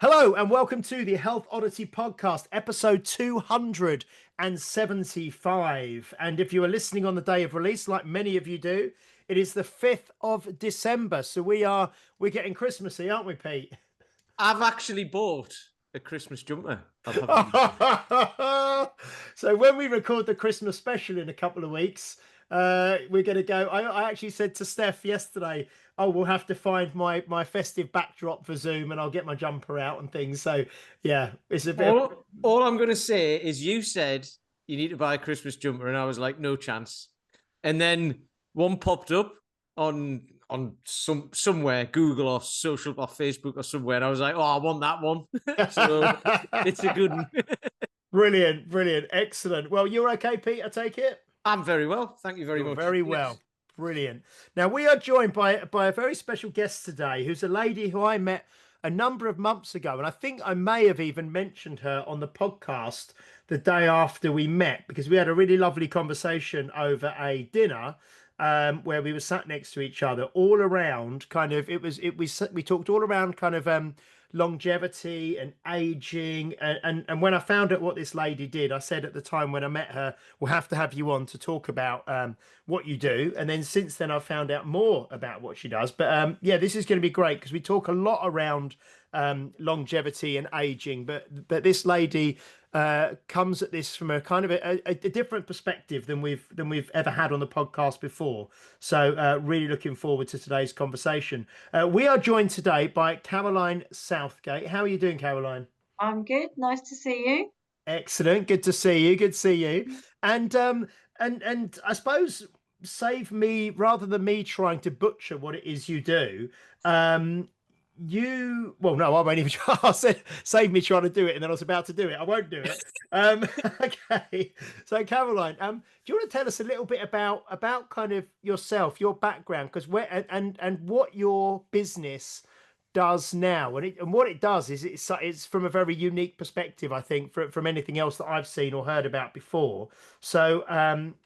Hello and welcome to the Health Oddity Podcast, episode 275. And if you are listening on the day of release, like many of you do, it is the 5th of December. So we're getting Christmassy, aren't we, Pete? I've actually bought a Christmas jumper. So when we record the Christmas special in a couple of weeks, we're going to go. I actually said to Steph yesterday, oh, we'll have to find my festive backdrop for Zoom and I'll get my jumper out and things. So yeah, it's a bit all I'm going to say is you said you need to buy a Christmas jumper, and I was like, no chance. And then one popped up on somewhere, Google or social or Facebook or somewhere, and I was like, oh, I want that one. So it's a good one. Brilliant, excellent. Well, you're okay, Pete, I take it? I'm very well. Thank you very much. Very well. Yes. Brilliant. Now we are joined by a very special guest today, who's a lady who I met a number of months ago, and I think I may have even mentioned her on the podcast the day after we met, because we had a really lovely conversation over a dinner where we were sat next to each other, all around kind of we talked all around kind of longevity and aging, and when I found out what this lady did, I said at the time when I met her, we'll have to have you on to talk about what you do. And then since then I've found out more about what she does. But yeah, this is going to be great because we talk a lot around longevity and aging, but this lady comes at this from a kind of a different perspective than we've ever had on the podcast before. So really looking forward to today's conversation. We are joined today by Caroline Southgate. How are you doing, Caroline? I'm good. Nice to see you. Excellent. Good to see you. Good to see you. And I suppose save me rather than me trying to butcher what it is you do. Well, no, I won't even try. I said save me trying to do it, and then I was about to do it. I won't do it. Okay. So Caroline, do you want to tell us a little bit about kind of yourself, your background, because where and what your business does now, and what it does is it's from a very unique perspective, I think, from anything else that I've seen or heard about before. So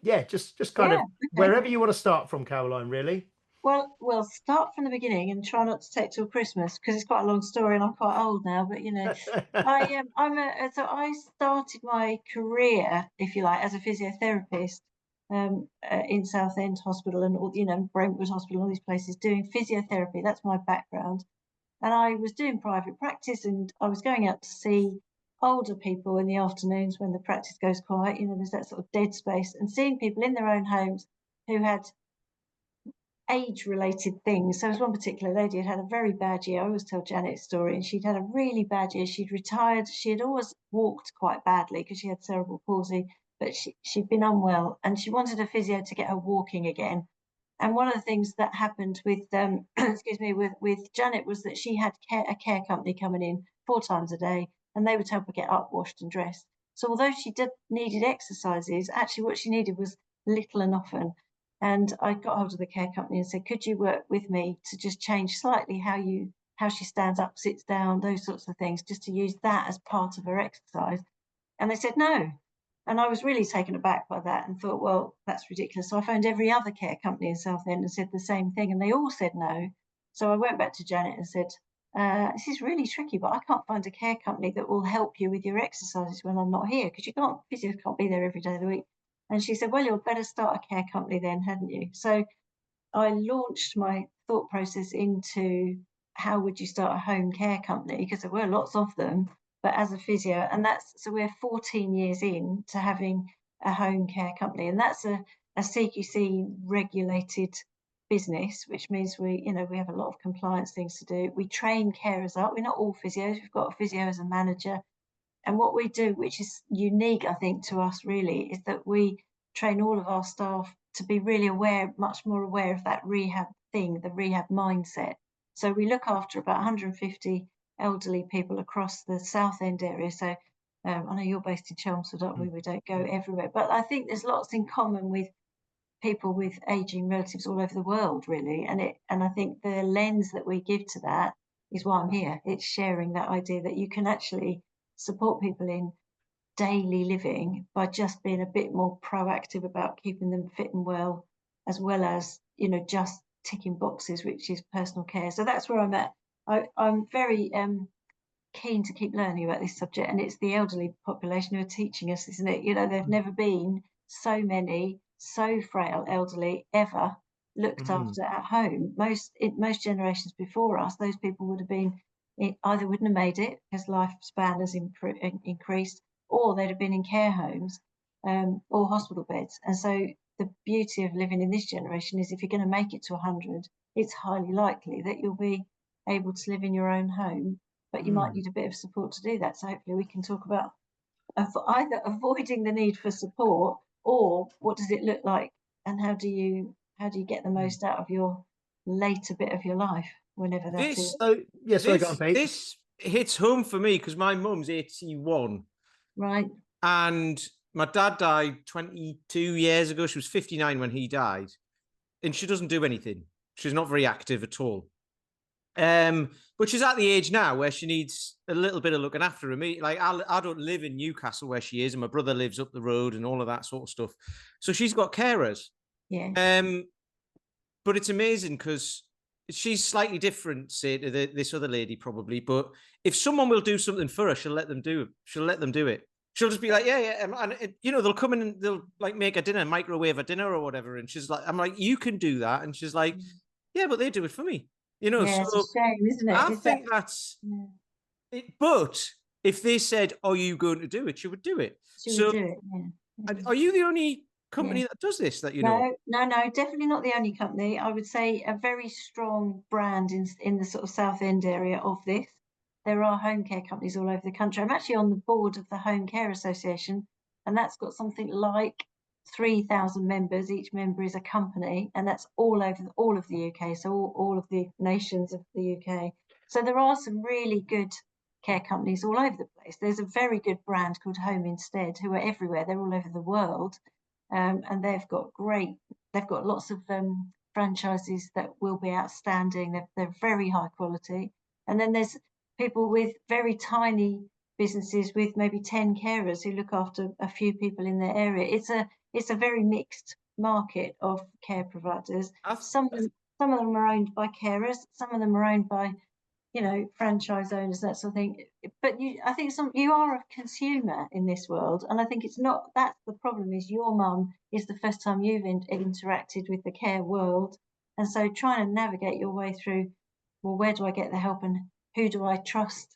yeah, just kind of wherever you want to start from, Caroline, really. Well, we'll start from the beginning and try not to take till Christmas because it's quite a long story and I'm quite old now. But I started my career, if you like, as a physiotherapist in Southend Hospital and all, Brentwood Hospital, all these places doing physiotherapy. That's my background. And I was doing private practice and I was going out to see older people in the afternoons when the practice goes quiet, there's that sort of dead space, and seeing people in their own homes who had age-related things. So there was one particular lady who had a very bad year. I always tell Janet's story, and she'd had a really bad year. She'd retired. She had always walked quite badly because she had cerebral palsy, but she'd been unwell and she wanted a physio to get her walking again. And one of the things that happened with excuse me, with Janet was that she had a care company coming in 4 times a day, and they would help her get up, washed and dressed. So although she needed exercises, actually what she needed was little and often. And I got hold of the care company and said, could you work with me to just change slightly how she stands up, sits down, those sorts of things, just to use that as part of her exercise? And they said no. And I was really taken aback by that and thought, well, that's ridiculous. So I phoned every other care company in Southend and said the same thing, and they all said no. So I went back to Janet and said, this is really tricky, but I can't find a care company that will help you with your exercises when I'm not here, because physios can't be there every day of the week. And she said, well, you'd better start a care company then, hadn't you? So I launched my thought process into how would you start a home care company, because there were lots of them, but as a physio, and so we're 14 years in to having a home care company, and that's a CQC regulated business, which means we have a lot of compliance things to do. We train carers up. We're not all physios. We've got a physio as a manager. And what we do, which is unique, I think, to us really, is that we train all of our staff to be really aware, much more aware of that rehab thing, the rehab mindset. So we look after about 150 elderly people across the Southend area. So I know you're based in Chelmsford, aren't we? We don't go everywhere. But I think there's lots in common with people with aging relatives all over the world, really. And I think the lens that we give to that is why I'm here. It's sharing that idea that you can actually support people in daily living by just being a bit more proactive about keeping them fit and well as just ticking boxes, which is personal care. So that's where I'm at. I'm very keen to keep learning about this subject, and it's the elderly population who are teaching us, isn't it? You know, there've never been so many so frail elderly ever looked after at home. Most generations before us, those people would have been either wouldn't have made it because lifespan has increased, or they'd have been in care homes or hospital beds. And so the beauty of living in this generation is if you're going to make it to 100, it's highly likely that you'll be able to live in your own home, but you might need a bit of support to do that. So hopefully we can talk about either avoiding the need for support, or what does it look like, and how do you get the most out of your later bit of your life, whenever that is. So yeah, sorry, go on, Pete. This hits home for me because my mum's 81. Right. And my dad died 22 years ago. She was 59 when he died. And she doesn't do anything. She's not very active at all. But she's at the age now where she needs a little bit of looking after her. Like, I don't live in Newcastle where she is, and my brother lives up the road and all of that sort of stuff. So she's got carers. Yeah. But it's amazing because she's slightly different, say, to this other lady probably. But if someone will do something for her, she'll let them do it. She'll just be like, yeah. And you know, they'll come in and they'll like make a dinner, microwave a dinner or whatever. And she's like, I'm like, you can do that. And she's like, yeah, but they do it for me. You know, yeah, so it's a shame, isn't it? I think that's it. But if they said, are you going to do it? She would do it. She would do it, yeah. Are you the only company that does this that you know? No, definitely not the only company. I would say a very strong brand in the sort of South End area of this. There are home care companies all over the country. I'm actually on the board of the Home Care Association, and that's got something like 3,000 members. Each member is a company, and that's all over all of the UK, so all of the nations of the UK. So there are some really good care companies all over the place. There's a very good brand called Home Instead, who are everywhere. They're all over the world. And they've got lots of franchises that will be outstanding. They're very high quality. And then there's people with very tiny businesses with maybe 10 carers who look after a few people in their area. It's a very mixed market of care providers. Some of them are owned by carers, some of them are owned by, you know, franchise owners, that sort of thing. But I think you are a consumer in this world, and I think that's the problem. Is your mum is the first time you've interacted with the care world, and so trying to navigate your way through, well, where do I get the help and who do I trust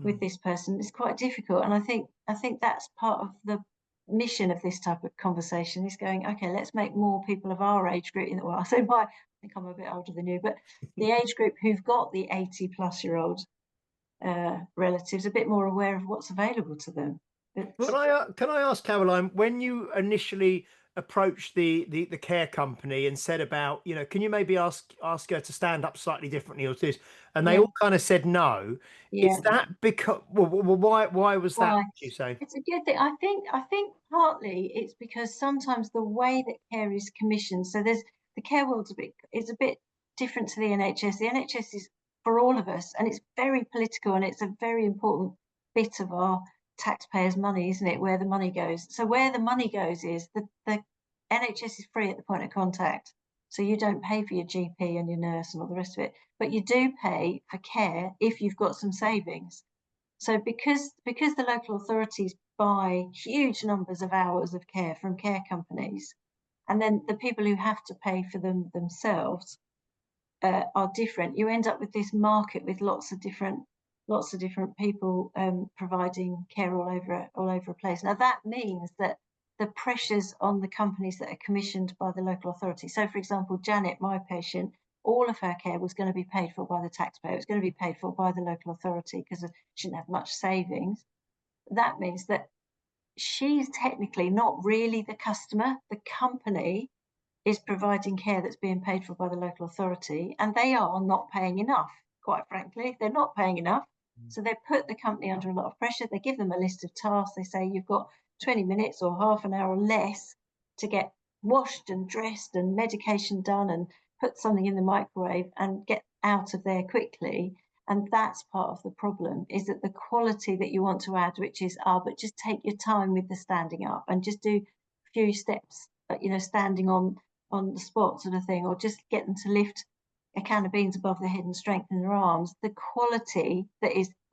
with this person is quite difficult. And I think that's part of the mission of this type of conversation, is going, okay, let's make more people of our age group I think I'm a bit older than you, but the age group who've got the 80-plus-year-old relatives a bit more aware of what's available to them. Can I ask, Caroline, when you initially approached the care company and said about, you know, can you maybe ask her to stand up slightly differently or this, and they all kind of said no. Is that because why was that? You say it's a good thing. I think partly it's because sometimes the way that care is commissioned. So there's the care world's a bit different to the NHS. The NHS is for all of us, and it's very political, and it's a very important bit of our taxpayers' money, isn't it? Where the money goes. So where the money goes is the NHS is free at the point of contact. So you don't pay for your GP and your nurse and all the rest of it, but you do pay for care if you've got some savings. So because the local authorities buy huge numbers of hours of care from care companies, and then the people who have to pay for them themselves are different, you end up with this market with lots of different people providing care all over a place. Now that means that the pressures on the companies that are commissioned by the local authority. So, for example, Janet, my patient, all of her care was going to be paid for by the taxpayer. It was going to be paid for by the local authority because she didn't have much savings. That means that she's technically not really the customer. The company is providing care that's being paid for by the local authority, and they are not paying enough, quite frankly. They're not paying enough. So they put the company under a lot of pressure. They give them a list of tasks. They say, you've got 20 minutes or half an hour or less to get washed and dressed and medication done and put something in the microwave and get out of there quickly. And that's part of the problem, is that the quality that you want to add, which is, but just take your time with the standing up and just do a few steps, you know, standing on the spot sort of thing, or just get them to lift a can of beans above their head and strengthen their arms. The quality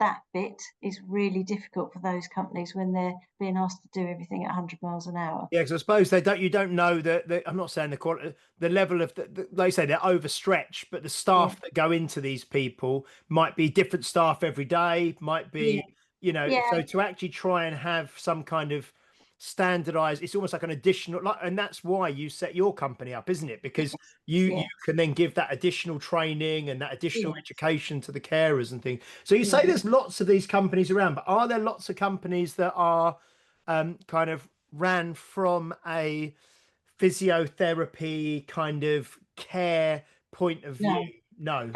that bit is really difficult for those companies when they're being asked to do everything at 100 miles an hour. Yeah, because I suppose you don't know that. I'm not saying the quality, the level of like you say, they're overstretched, but the staff that go into these people might be different staff every day, might be, so to actually try and have some kind of standardized, it's almost like an additional, and that's why you set your company up, isn't it? Because you can then give that additional training and that additional education to the carers and things. So you say there's lots of these companies around, but are there lots of companies that are kind of ran from a physiotherapy kind of care point of view? No.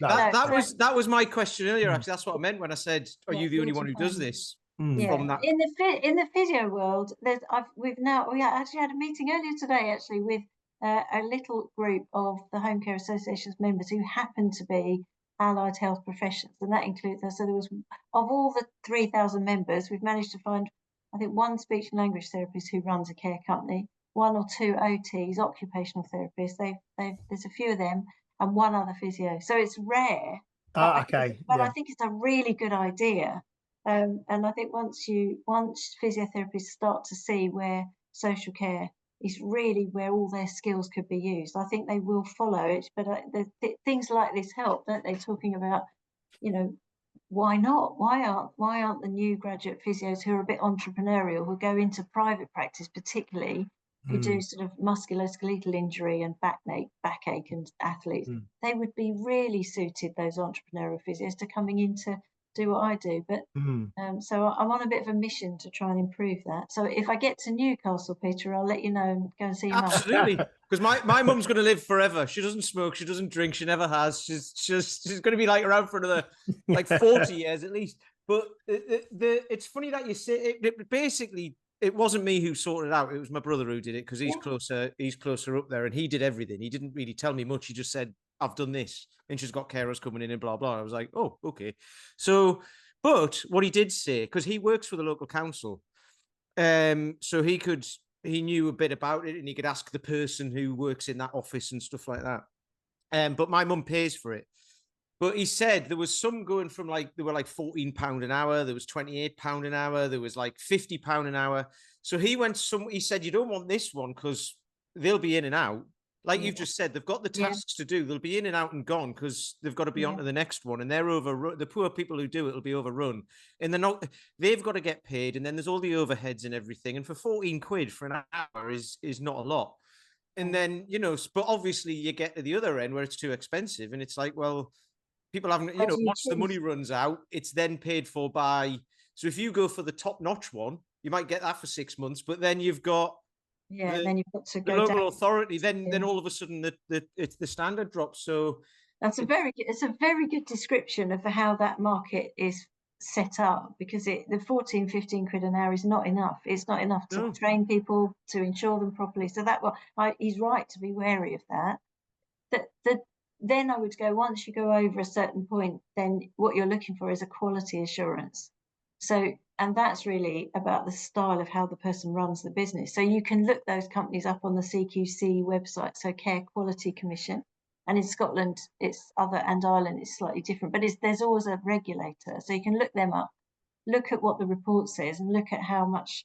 That was my question earlier. Actually, that's what I meant when I said, "Are you the only one who does this?" From that, in the physio world, we actually had a meeting earlier today, actually, with a little group of the Home Care Association's members who happen to be allied health professions, and that includes us. So there was, of all the 3,000 members, we've managed to find, I think, one speech and language therapist who runs a care company, one or two OTs, occupational therapists. There's a few of them, and one other physio. So it's rare. But I think it's a really good idea. And I think once physiotherapists start to see where social care is really where all their skills could be used, I think they will follow it. But things like this help, don't they? Talking about, why not? Why aren't the new graduate physios who are a bit entrepreneurial, who go into private practice, particularly who do sort of musculoskeletal injury and backache and athletes, they would be really suited, those entrepreneurial physios, to coming in to do what I do. But so I'm on a bit of a mission to try and improve that. So if I get to Newcastle, Peter, I'll let you know and go and see you. Absolutely, because my mum's going to live forever. She doesn't smoke, she doesn't drink, she never has. She's going to be like around for another like 40 years at least. But it's funny that you say it. Basically, it wasn't me who sorted it out. It was my brother who did it, because he's closer. He's closer up there, and he did everything. He didn't really tell me much. He just said, "I've done this," and she's got carers coming in and blah blah. I was like, "Oh, okay." So, but what he did say, because he works for the local council, so he knew a bit about it, and he could ask the person who works in that office and stuff like that. But my mum pays for it. But he said there was some going from they were like £14 an hour, there was £28 an hour, there was like £50 an hour. So he said, you don't want this one because they'll be in and out. Like you've just said, they've got the tasks to do. They'll be in and out and gone because they've got to be on to the next one, and they're overrun. The poor people who do it will be overrun, and they've got to get paid. And then there's all the overheads and everything. And for 14 quid for an hour is not a lot. And then, but obviously you get to the other end where it's too expensive, and it's like, well, people haven't, once the money runs out, it's then paid for by. So if you go for the top notch one, you might get that for 6 months, but then you've got then you've got to go the local down. authority. Then all of a sudden the standard drops. So it's a very good description of how that market is set up, because the 14, 15 quid an hour is not enough. It's not enough to train people, to insure them properly. So he's right to be wary of that. Then I would go, once you go over a certain point, then what you're looking for is a quality assurance. So, and that's really about the style of how the person runs the business. So you can look those companies up on the CQC website, so Care Quality Commission. And in Scotland, it's and Ireland, it's slightly different, but there's always a regulator. So you can look them up, look at what the report says, and look at how much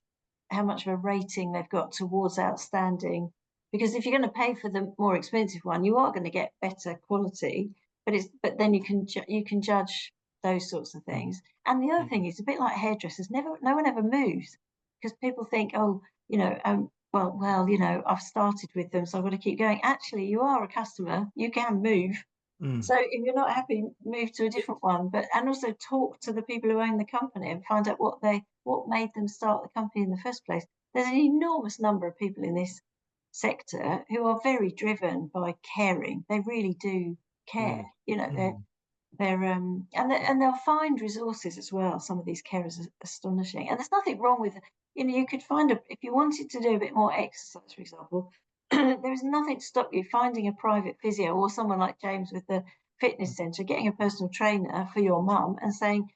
of a rating they've got towards outstanding. Because if you're going to pay for the more expensive one, you are going to get better quality, but then you can judge those sorts of things. And the other thing is, a bit like hairdressers, no one ever moves, because people think, I've started with them, so I've got to keep going. Actually, you are a customer, you can move. So if you're not happy, move to a different one. And also talk to the people who own the company and find out what made them start the company in the first place. There's an enormous number of people in this sector who are very driven by caring. They really do care. And they'll find resources as well. Some of these carers are astonishing, and there's nothing wrong with. You could find if you wanted to do a bit more exercise, for example. There is nothing to stop you finding a private physio or someone like James with the fitness centre, getting a personal trainer for your mum and saying,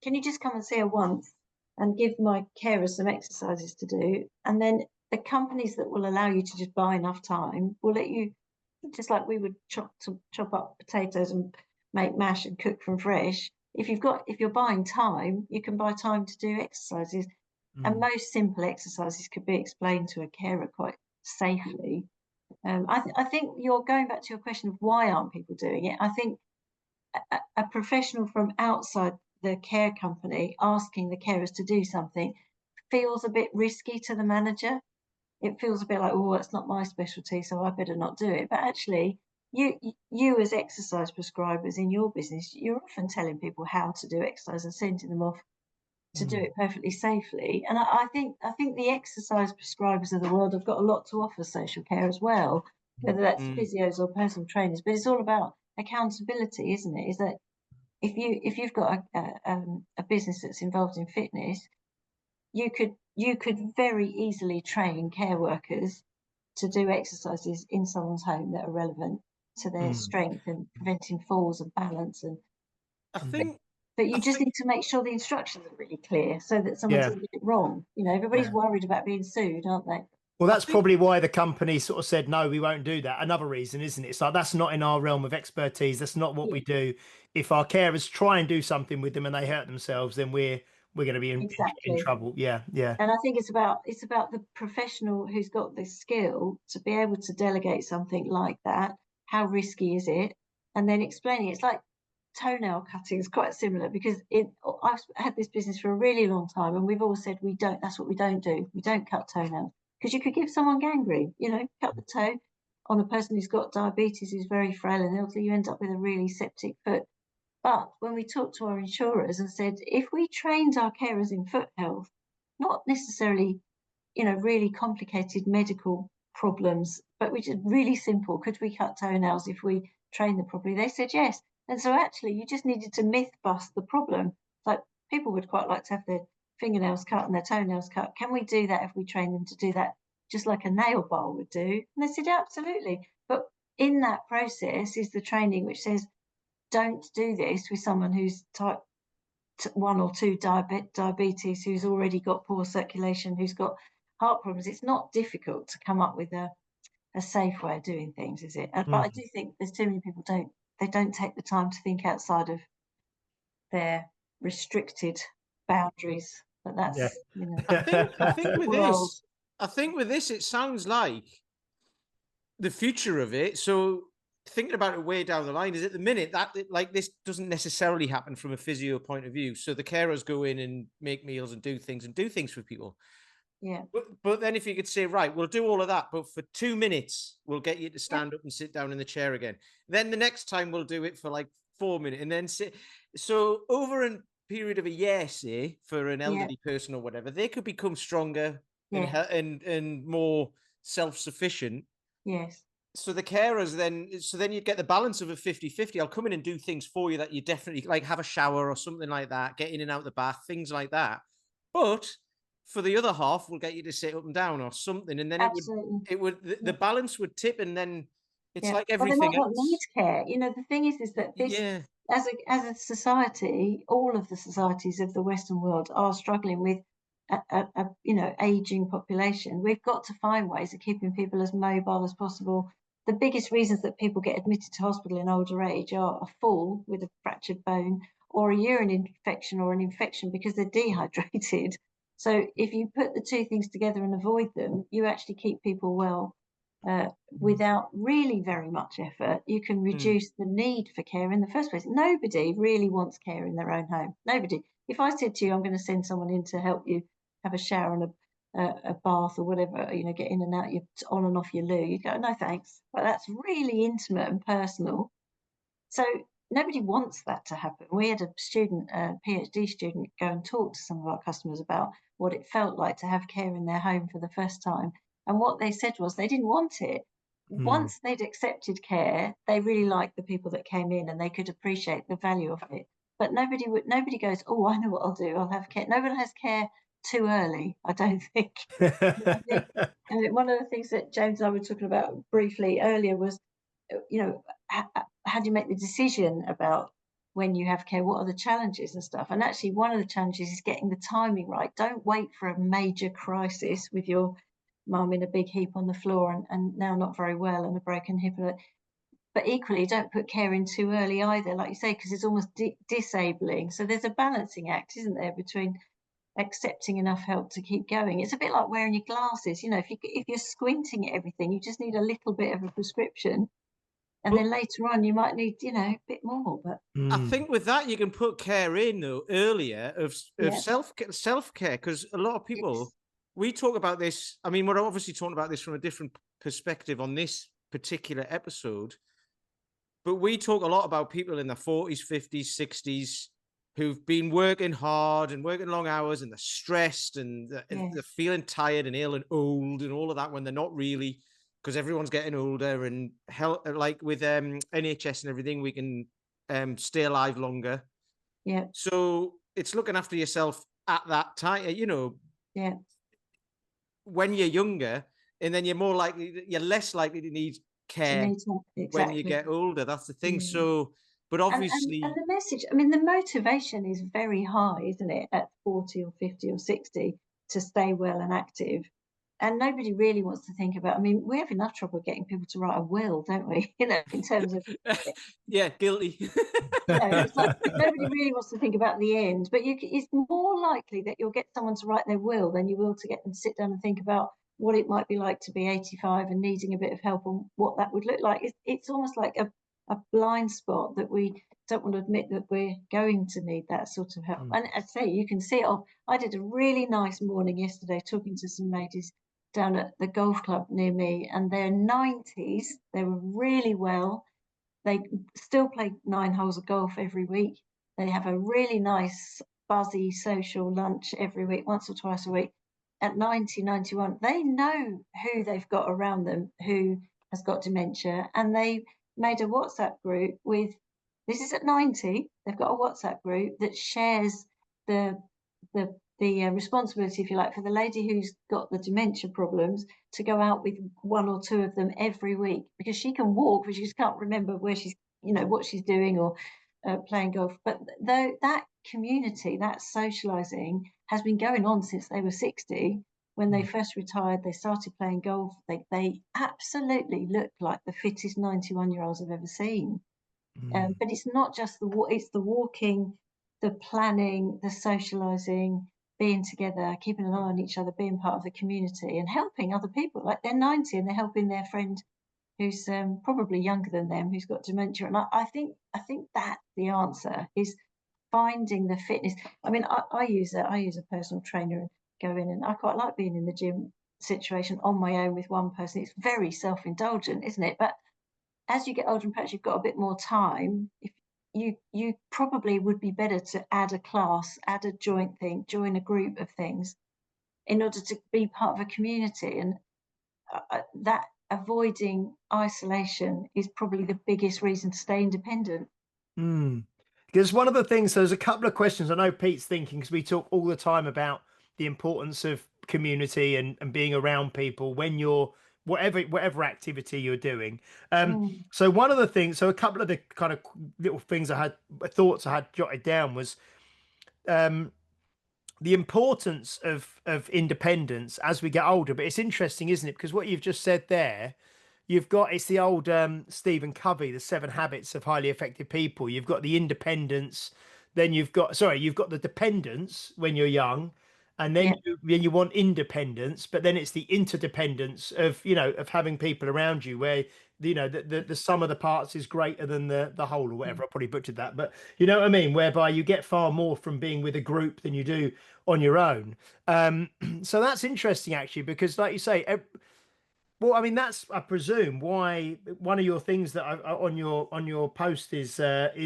can you just come and see her once and give my carers some exercises to do? And then the companies that will allow you to just buy enough time will let you, just like we would chop up potatoes and make mash and cook from fresh, if you're buying time, you can buy time to do exercises. And most simple exercises could be explained to a carer quite safely. I think you're going back to your question of why aren't people doing it. I think a professional from outside the care company asking the carers to do something feels a bit risky to the manager. It feels a bit like, oh, that's not my specialty, so I better not do it. But actually, you as exercise prescribers in your business, you're often telling people how to do exercise and sending them off to do it perfectly safely. And I think the exercise prescribers of the world have got a lot to offer social care as well, whether that's physios or personal trainers. But it's all about accountability, isn't it? Is that if you've got a business that's involved in fitness, you could very easily train care workers to do exercises in someone's home that are relevant to their strength and preventing falls and balance. And I think, but you just need to make sure the instructions are really clear so that someone doesn't get it wrong. You know, everybody's worried about being sued, aren't they? Well, that's probably why the company sort of said, no, we won't do that. Another reason, isn't it? It's like, that's not in our realm of expertise. That's not what we do. If our carers try and do something with them and they hurt themselves, then we're going to be in trouble. Yeah, yeah. And I think it's about the professional who's got this skill to be able to delegate something like that. How risky is it? And then explaining it. It's like toenail cutting is quite similar, because I've had this business for a really long time, and we've always said that's what we don't do. We don't cut toenails, because you could give someone gangrene. You know, cut the toe on a person who's got diabetes, who's very frail and ill, you end up with a really septic foot. But when we talked to our insurers and said, if we trained our carers in foot health, not necessarily, you know, really complicated medical problems, but which is really simple, could we cut toenails if we train them properly? They said yes. And so actually you just needed to myth bust the problem. Like, people would quite like to have their fingernails cut and their toenails cut. Can we do that if we train them to do that, just like a nail bar would do? And they said, yeah, absolutely. But in that process is the training which says, don't do this with someone who's type 1 or 2 diabetes, who's already got poor circulation, who's got heart problems. It's not difficult to come up with a safe way of doing things, is it? But I do think there's too many people don't take the time to think outside of their restricted boundaries. But that's you know. I think with this, it sounds like the future of it. So thinking about it way down the line is, at the minute, that like this doesn't necessarily happen from a physio point of view. So the carers go in and make meals and do things for people. Yeah. But then if you could say, right, we'll do all of that, but for 2 minutes, we'll get you to stand up and sit down in the chair again. Then the next time we'll do it for like 4 minutes and then sit. So over a period of a year, say, for an elderly person or whatever, they could become stronger and more self-sufficient. Yes. So the carers then you'd get the balance of a 50-50. I'll come in and do things for you that you definitely like, have a shower or something like that, get in and out of the bath, things like that. But for the other half, we'll get you to sit up and down or something. And then the balance would tip, and then it's like everything else. They might not need care. You know, the thing is that this, as a society, all of the societies of the Western world are struggling with a aging population. We've got to find ways of keeping people as mobile as possible. The biggest reasons that people get admitted to hospital in older age are a fall with a fractured bone, or a urine infection, or an infection because they're dehydrated. So if you put the two things together and avoid them, you actually keep people well without really very much effort. You can reduce the need for care in the first place. Nobody really wants care in their own home. Nobody. If I said to you, I'm going to send someone in to help you have a shower and a bath or whatever, you know, get in and out, your on and off your loo, you go, no thanks. But that's really intimate and personal. So nobody wants that to happen. We had a student, a PhD student, go and talk to some of our customers about what it felt like to have care in their home for the first time. And what they said was they didn't want it. Once they'd accepted care, they really liked the people that came in and they could appreciate the value of it. But nobody goes, oh, I know what I'll do. I'll have care. Nobody has care too early, I don't think. And one of the things that James and I were talking about briefly earlier was, you know, how do you make the decision about when you have care? What are the challenges and stuff? And actually, one of the challenges is getting the timing right. Don't wait for a major crisis with your mum in a big heap on the floor and now not very well and a broken hip. but equally don't put care in too early either, like you say, because it's almost disabling. So there's a balancing act, isn't there, between accepting enough help to keep going. It's a bit like wearing your glasses. You know, if you're squinting at everything, you just need a little bit of a prescription, and then later on you might need, you know, a bit more. But I think with that you can put care in though earlier of self care, because a lot of people, we talk about this. I mean, we're obviously talking about this from a different perspective on this particular episode, but we talk a lot about people in their 40s, 50s, 60s who've been working hard and working long hours, and they're stressed and they're feeling tired and ill and old and all of that, when they're not really, because everyone's getting older, and like with NHS and everything, we can stay alive longer. Yeah. So it's looking after yourself at that time, you know. Yeah. When you're younger, and then you're less likely to need care when you get older. That's the thing. So, but obviously, and the message, I mean, the motivation is very high, isn't it, at 40 or 50 or 60 to stay well and active. And nobody really wants to think about, I mean, we have enough trouble getting people to write a will, don't we? You know, in terms of yeah, guilty. You know, it's like nobody really wants to think about the end, but it's more likely that you'll get someone to write their will than you will to get them to sit down and think about what it might be like to be 85 and needing a bit of help on what that would look like. It's almost like a blind spot that we don't want to admit that we're going to need that sort of help. And I say, you can see it off. I did a really nice morning yesterday talking to some ladies down at the golf club near me, and they're 90s. They were really well. They still play 9 holes of golf every week. They have a really nice, buzzy social lunch every week, once or twice a week. At 90, 91, they know who they've got around them who has got dementia, and they made a WhatsApp group with, this is at 90, they've got a WhatsApp group that shares the responsibility, if you like, for the lady who's got the dementia problems to go out with 1 or 2 of them every week, because she can walk, but she just can't remember where she's, you know, what she's doing or playing golf. But though that community, that socializing has been going on since they were 60. When they first retired, they started playing golf. They absolutely look like the fittest 91-year-olds I've ever seen. But it's not just it's the walking, the planning, the socializing, being together, keeping an eye on each other, being part of the community and helping other people. Like they're 90 and they're helping their friend who's probably younger than them, who's got dementia. And I think that the answer is finding the fitness. I mean, I use a personal trainer and go in, and I quite like being in the gym situation on my own with one person. It's very self-indulgent, isn't it? But as you get older and perhaps you've got a bit more time, if you probably would be better to add a class, add a joint thing, join a group of things in order to be part of a community. And that avoiding isolation is probably the biggest reason to stay independent. Because one of the things, there's a couple of questions I know Pete's thinking, because we talk all the time about the importance of community and being around people when you're whatever activity you're doing. So one of the things, so a couple of the kind of little things thoughts I had jotted down was the importance of independence as we get older. But it's interesting, isn't it? Because what you've just said there, it's the old Stephen Covey, the 7 Habits of Highly Effective People. You've got the independence, then you've got the dependence when you're young, and then you want independence, but then it's the interdependence of having people around you where the sum of the parts is greater than the whole, or whatever. I probably butchered that, but you know what I mean, whereby you get far more from being with a group than you do on your own. So that's interesting, actually, because like you say, well, I mean, that's, I presume, why one of your things that on your post is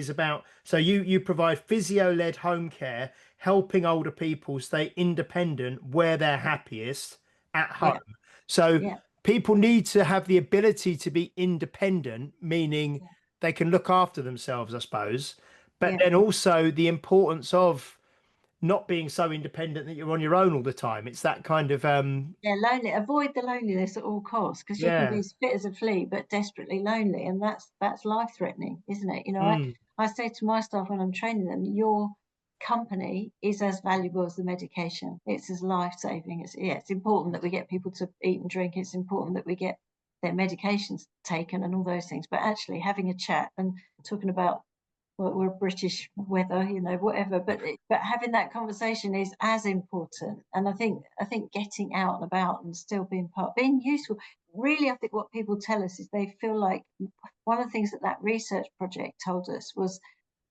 about. So you provide physio-led home care, helping older people stay independent where they're happiest at home. So people need to have the ability to be independent, meaning they can look after themselves, I suppose. But then also the importance of not being so independent that you're on your own all the time. It's that kind of lonely. Avoid the loneliness at all costs, because you can be as fit as a flea but desperately lonely, and that's life-threatening, isn't it? You know, I say to my staff when I'm training them, your company is as valuable as the medication. It's as life-saving. It's important that we get people to eat and drink. It's important that we get their medications taken and all those things, but actually having a chat and talking about, well, we're British weather, you know, whatever, but having that conversation is as important. And I think getting out and about and still being being useful. Really, I think what people tell us is they feel like one of the things that research project told us was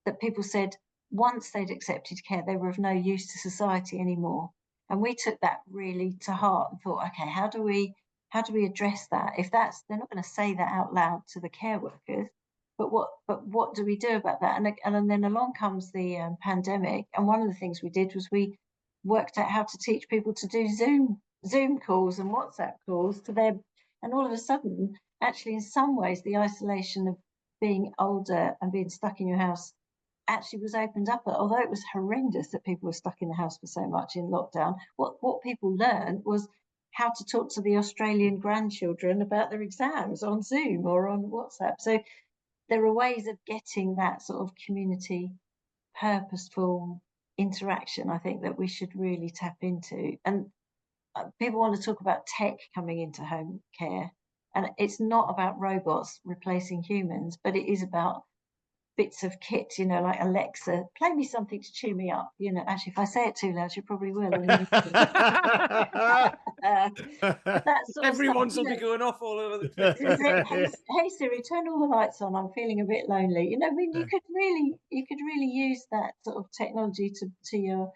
that people said once they'd accepted care, they were of no use to society anymore. And we took that really to heart and thought, okay, how do we address that? If they're not going to say that out loud to the care workers, but what do we do about that? And then along comes the pandemic, and one of the things we did was we worked out how to teach people to do Zoom calls and WhatsApp calls to their, and all of a sudden, actually, in some ways, the isolation of being older and being stuck in your house actually was opened up. Although it was horrendous that people were stuck in the house for so much in lockdown, what people learned was how to talk to the Australian grandchildren about their exams on Zoom or on WhatsApp. So there are ways of getting that sort of community purposeful interaction, I think, that we should really tap into. And people want to talk about tech coming into home care, and it's not about robots replacing humans, but it is about bits of kit, you know, like Alexa, play me something to cheer me up. You know, actually, if I say it too loud, she probably will. That sort of Everyone's stuff, will be going off all over the place. Hey Siri, turn all the lights on. I'm feeling a bit lonely. You know, I mean, you could really use that sort of technology to your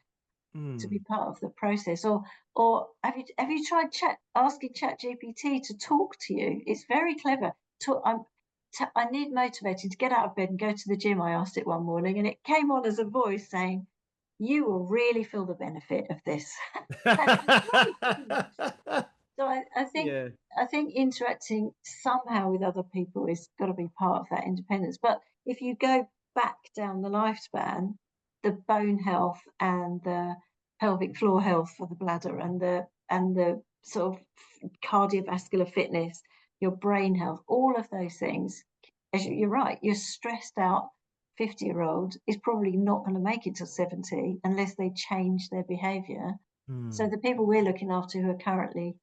to be part of the process. Or have you tried asking ChatGPT to talk to you? It's very clever. I need motivating to get out of bed and go to the gym. I asked it one morning, and it came on as a voice saying, "You will really feel the benefit of this." So I think interacting somehow with other people is got to be part of that independence. But if you go back down the lifespan, the bone health and the pelvic floor health for the bladder and the sort of cardiovascular fitness, your brain health, all of those things, you're right, your stressed out 50-year-old is probably not going to make it to 70 unless they change their behavior. So the people we're looking after who are currently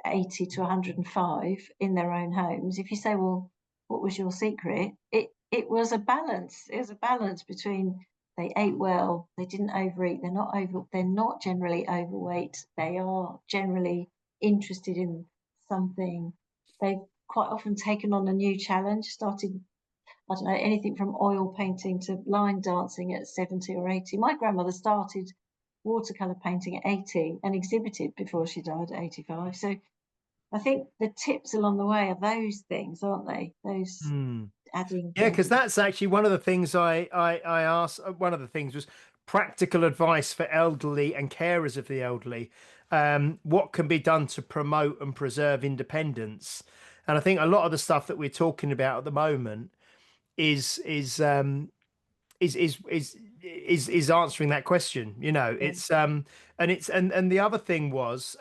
80 to 105 in their own homes, if you say, well, what was your secret? It was a balance. It was a balance between they ate well, they didn't overeat, they're not generally overweight, they are generally interested in something. They've quite often taken on a new challenge, started, I don't know, anything from oil painting to line dancing at 70 or 80. My grandmother started watercolor painting at 80 and exhibited before she died at 85. So I think the tips along the way are those things, aren't they? Those adding. Yeah, because that's actually one of the things I asked. One of the things was practical advice for elderly and carers of the elderly. What can be done to promote and preserve independence? And I think a lot of the stuff that we're talking about at the moment is answering that question. You know, Yeah. it's and the other thing was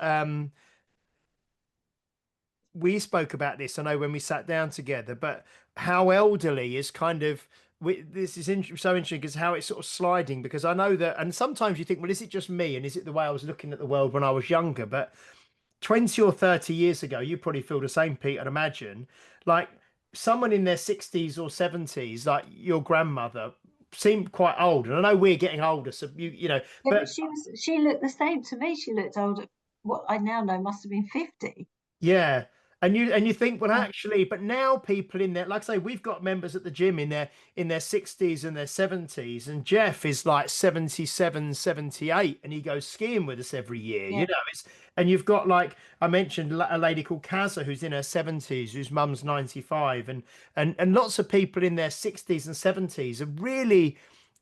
we spoke about this, I know, when we sat down together, but how elderly is kind of, this is so interesting because how it's sort of sliding, because I know that, and sometimes you think, well, is it just me and is it the way I was looking at the world when I was younger? But 20 or 30 years ago, you probably feel the same, Pete, I'd imagine, like someone in their 60s or 70s, like your grandmother, seemed quite old. And I know we're getting older, so you know, Yeah, but she looked the same to me. She looked older. What I now know must have been 50. yeah. And you think, well, Yeah. actually, but now people in there, like I say, we've got members at the gym in their 60s and their 70s, and Jeff is like 77, 78, and he goes skiing with us every year, Yeah. you know. And you've got, like I mentioned, a lady called Kaza who's in her 70s, whose mum's 95, and lots of people in their 60s and 70s are really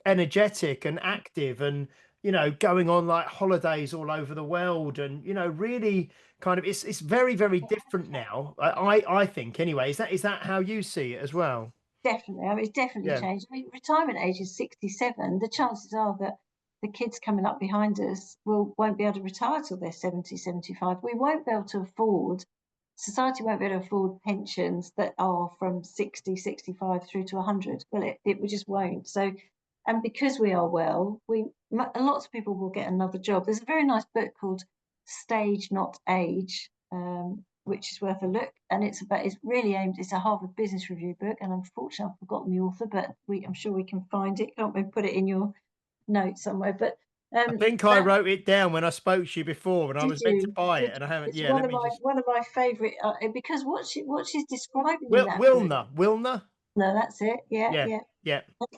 energetic and active, and you know, going on like holidays all over the world, and you know, really kind of, it's very, very different now. I think anyway. Is that how you see it as well? Definitely. I mean, it's definitely Yeah. changed. I mean, retirement age is 67. The chances are that the kids coming up behind us won't be able to retire till they're 70, 75. We won't be able to afford, society won't be able to afford pensions that are from 60, 65 through to 100. Well, it just won't. So, and because we are well, lots of people will get another job. There's a very nice book called Stage Not Age, which is worth a look. And it's really aimed. It's a Harvard Business Review book, and unfortunately I've forgotten the author, but I'm sure we can find it. Can't we put it in your notes somewhere? But I think I wrote it down when I spoke to you before, and I was meant to buy it, and I haven't. It's Yeah, let me just. one of my favourite because what she's describing in that book, Wilner. No, that's it. Yeah.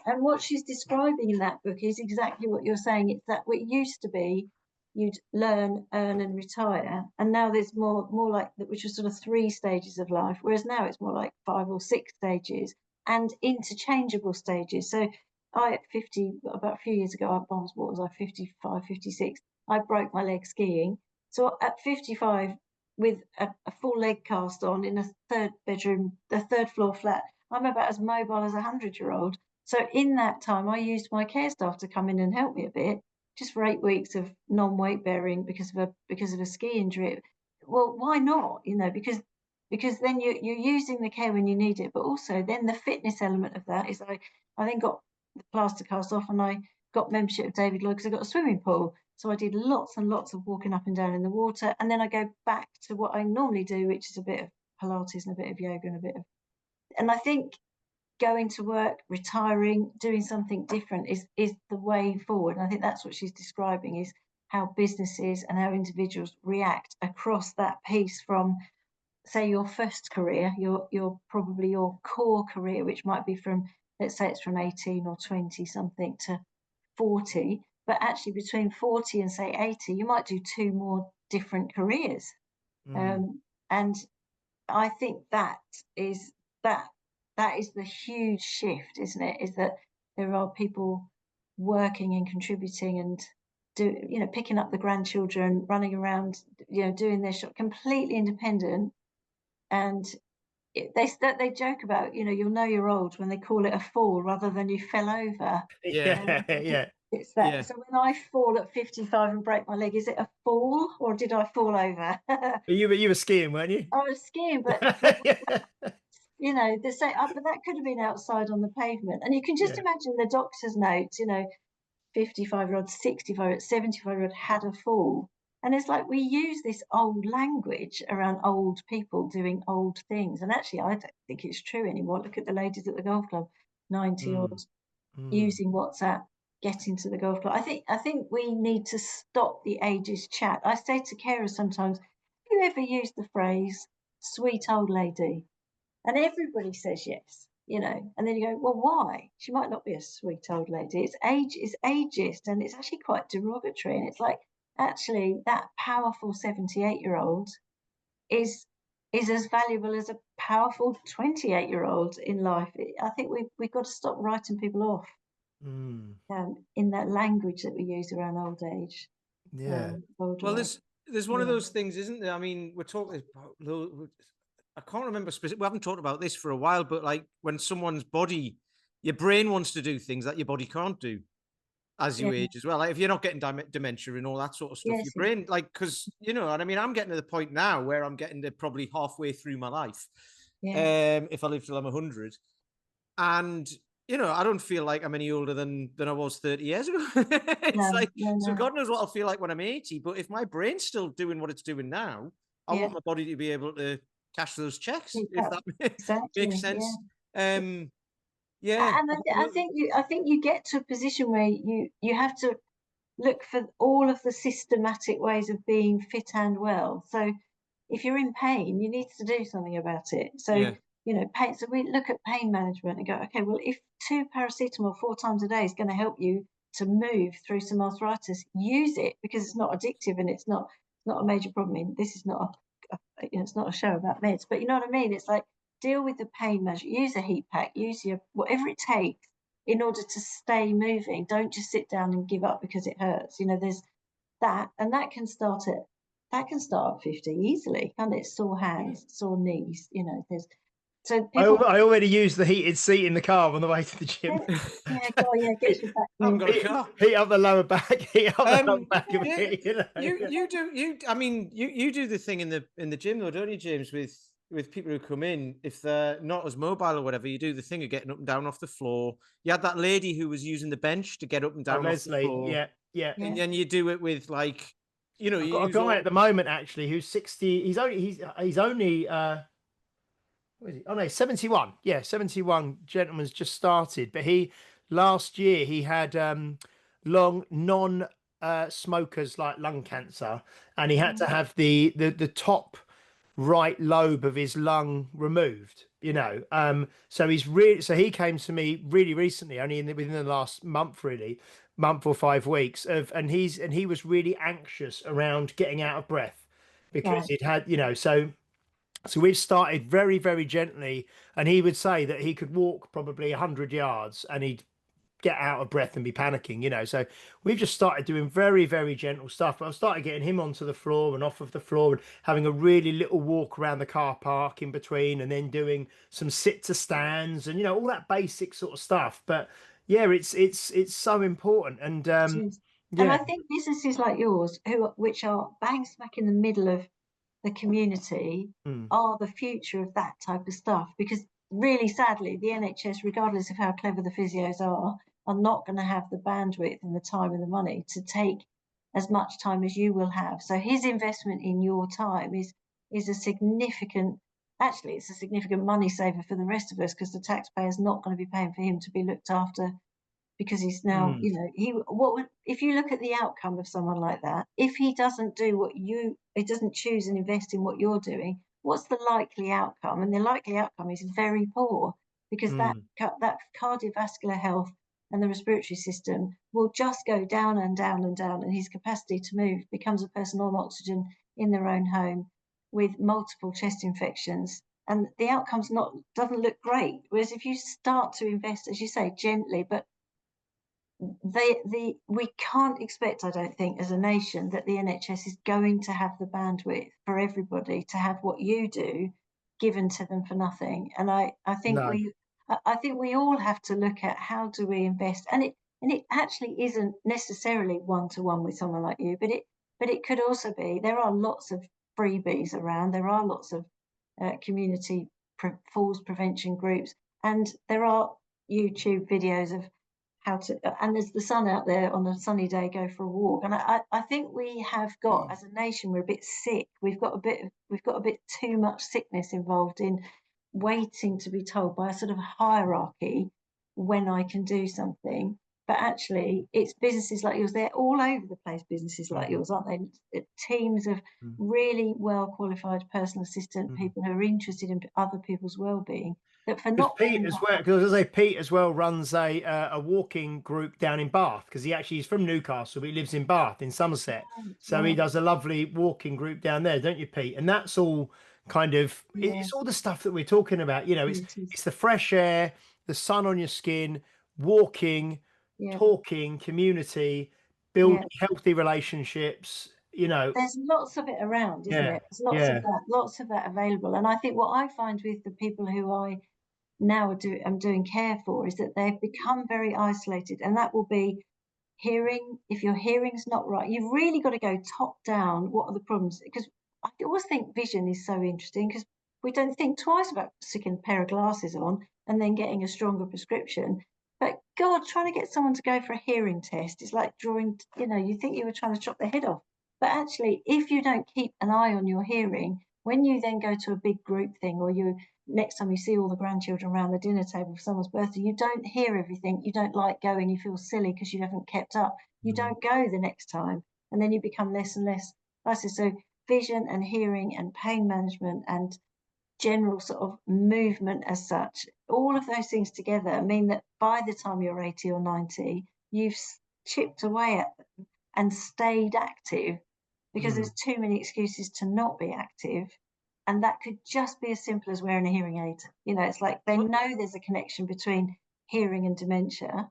And what she's describing in that book is exactly what you're saying. It's that what used to be, you'd learn, earn, and retire, and now there's more like that, which are sort of 3 stages of life, whereas now it's more like 5 or 6 stages and interchangeable stages. So I at 50, about a few years ago, what was I, 55, 56, I broke my leg skiing. So at 55, with a full leg cast on in a 3rd bedroom, the 3rd floor flat, I'm about as mobile as a 100-year-old. So in that time, I used my care staff to come in and help me a bit, just for 8 weeks of non-weight bearing because of a ski injury. Well, why not? Because then you're using the care when you need it, but also then the fitness element of that is I then got the plaster cast off, and I got membership of David Lloyd because I got a swimming pool. So I did lots and lots of walking up and down in the water, and then I go back to what I normally do, which is a bit of Pilates and a bit of yoga and I think going to work, retiring, doing something different is the way forward. And I think that's what she's describing, is how businesses and how individuals react across that piece from, say, your first career, your probably your core career, which might be from, let's say it's from 18 or 20 something to 40, but actually between 40 and say 80, you might do 2 more different careers. And I think that is the huge shift, isn't it? Is that there are people working and contributing and picking up the grandchildren, running around, doing their shop, completely independent. And they joke about, you'll know you're old when they call it a fall rather than you fell over. Yeah. It's that. Yeah. So when I fall at 55 and break my leg, is it a fall or did I fall over? You were skiing, weren't you? I was skiing, but they say, but that could have been outside on the pavement. And you can just imagine the doctor's notes, 55-year-old, 65-year-old, 75-year-old had a fall. And it's like we use this old language around old people doing old things. And actually, I don't think it's true anymore. Look at the ladies at the golf club, 90-odd, using WhatsApp, getting to the golf club. I think we need to stop the ages chat. I say to carers sometimes, have you ever used the phrase, sweet old lady? And everybody says yes, and then you go, well, why? She might not be a sweet old lady. It's ageist, and it's actually quite derogatory. And it's like, actually, that powerful 78-year-old is as valuable as a powerful 28-year-old in life. I think we've got to stop writing people off in that language that we use around old age. Well, there's one of those things, isn't there? I mean, we're talking about, I can't remember specifically. We haven't talked about this for a while, but like when someone's body, your brain wants to do things that your body can't do as you age as well. Like if you're not getting dementia and all that sort of stuff, your brain, like, because and I mean, I'm getting to the point now where I'm getting to probably halfway through my life, if I live till I'm 100, and I don't feel like I'm any older than I was 30 years ago. So God knows what I'll feel like when I'm 80. But if my brain's still doing what it's doing now, I want my body to be able to cash those checks, if that makes sense. And I think you get to a position where you have to look for all of the systematic ways of being fit and well. So if you're in pain, you need to do something about it. So pain. So we look at pain management and go, okay, well, if 2 paracetamol 4 times a day is going to help you to move through some arthritis, use it, because it's not addictive and it's not a major problem. I mean, this is not it's not a show about meds, but you know what I mean? It's like, deal with the pain measure, use a heat pack, use your whatever it takes in order to stay moving. Don't just sit down and give up because it hurts. There's that, and that can start at 50 easily, can't it? Sore hands, sore knees, there's I already use the heated seat in the car on the way to the gym. Get your back. I've got a car. Heat up the lower back. Heat up the lower back. You do the thing in the gym though, don't you, James? With people who come in, if they're not as mobile or whatever, you do the thing of getting up and down off the floor. You had that lady who was using the bench to get up and down off the floor. Yeah. And then you do it with like you know, I've you got a use guy all. at the moment actually who's 60. He's only what is he? Oh no, 71. Yeah, 71. Gentleman's just started, but he last year he had long non smokers like lung cancer, and he had to have the top right lobe of his lung removed. So he came to me really recently, only within the last month, really, month or 5 weeks and he was really anxious around getting out of breath because Right. it had, so we've started very, very gently, and he would say that he could walk probably 100 yards and he'd get out of breath and be panicking. So we've just started doing very, very gentle stuff. But I've started getting him onto the floor and off of the floor and having a really little walk around the car park in between, and then doing some sit to stands and all that basic sort of stuff. But yeah, it's so important. And It is. And yeah. I think businesses like yours, which are bang smack in the middle of the community, Mm, are the future of that type of stuff. Because really, sadly, the NHS, regardless of how clever the physios are not going to have the bandwidth and the time and the money to take as much time as you will have. So his investment in your time is a significant. Actually, it's a significant money saver for the rest of us because the taxpayer's not going to be paying for him to be looked after because he's now, mm, if you look at the outcome of someone like that, if he doesn't do he doesn't choose and invest in what you're doing, what's the likely outcome? And the likely outcome is very poor because mm, that cardiovascular health and the respiratory system will just go down and down and down, and his capacity to move becomes a person on oxygen in their own home with multiple chest infections, and the outcome's not doesn't look great. Whereas if you start to invest, as you say, gently, but we can't expect, I don't think, as a nation, that the NHS is going to have the bandwidth for everybody to have what you do given to them for nothing. And no. I think we all have to look at how do we invest, and it actually isn't necessarily one to one with someone like you, but it could also be. There are lots of freebies around. There are lots of community falls prevention groups, and there are YouTube videos of how to, and there's the sun out there on a sunny day, go for a walk. And I think we have got, as a nation, we're a bit sick. We've got a bit too much sickness involved in waiting to be told by a sort of hierarchy when I can do something. But actually, it's businesses like yours. They're all over the place, businesses like Mm, yours, aren't they? Teams of mm, really well qualified personal assistant mm. people who are interested in other people's well-being. That for Because not Pete being as well, because as I say, Pete as well runs a walking group down in Bath because he's from Newcastle, but he lives in Bath in Somerset. that, So he right, does a lovely walking group down there, don't you, Pete? And that's all kind of yeah, it's all the stuff that we're talking about. It's it is, it's the fresh air, the sun on your skin, walking, yeah. talking, community, Yeah, building healthy relationships. there's lots of it around, isn't Yeah, it? There's yeah. lots of that available. And I think what I find with the people who I now am doing care for is that they've become very isolated, and that will be hearing. If your hearing's not right, you've really got to go top down. What are the problems? Because I always think vision is so interesting because we don't think twice about sticking a pair of glasses on and then getting a stronger prescription. But God, trying to get someone to go for a hearing test is like drawing, you think you were trying to chop their head off. But actually, if you don't keep an eye on your hearing, when you then go to a big group thing, or next time you see all the grandchildren around the dinner table for someone's birthday, you don't hear everything. You don't like going. You feel silly because you haven't kept up. You Mm, don't go the next time, and then you become less and less isolated. So vision and hearing and pain management and general sort of movement as such, all of those things together mean that by the time you're 80 or 90, you've chipped away at them and stayed active because mm, there's too many excuses to not be active. And that could just be as simple as wearing a hearing aid. It's like they Well, know there's a connection between hearing and dementia.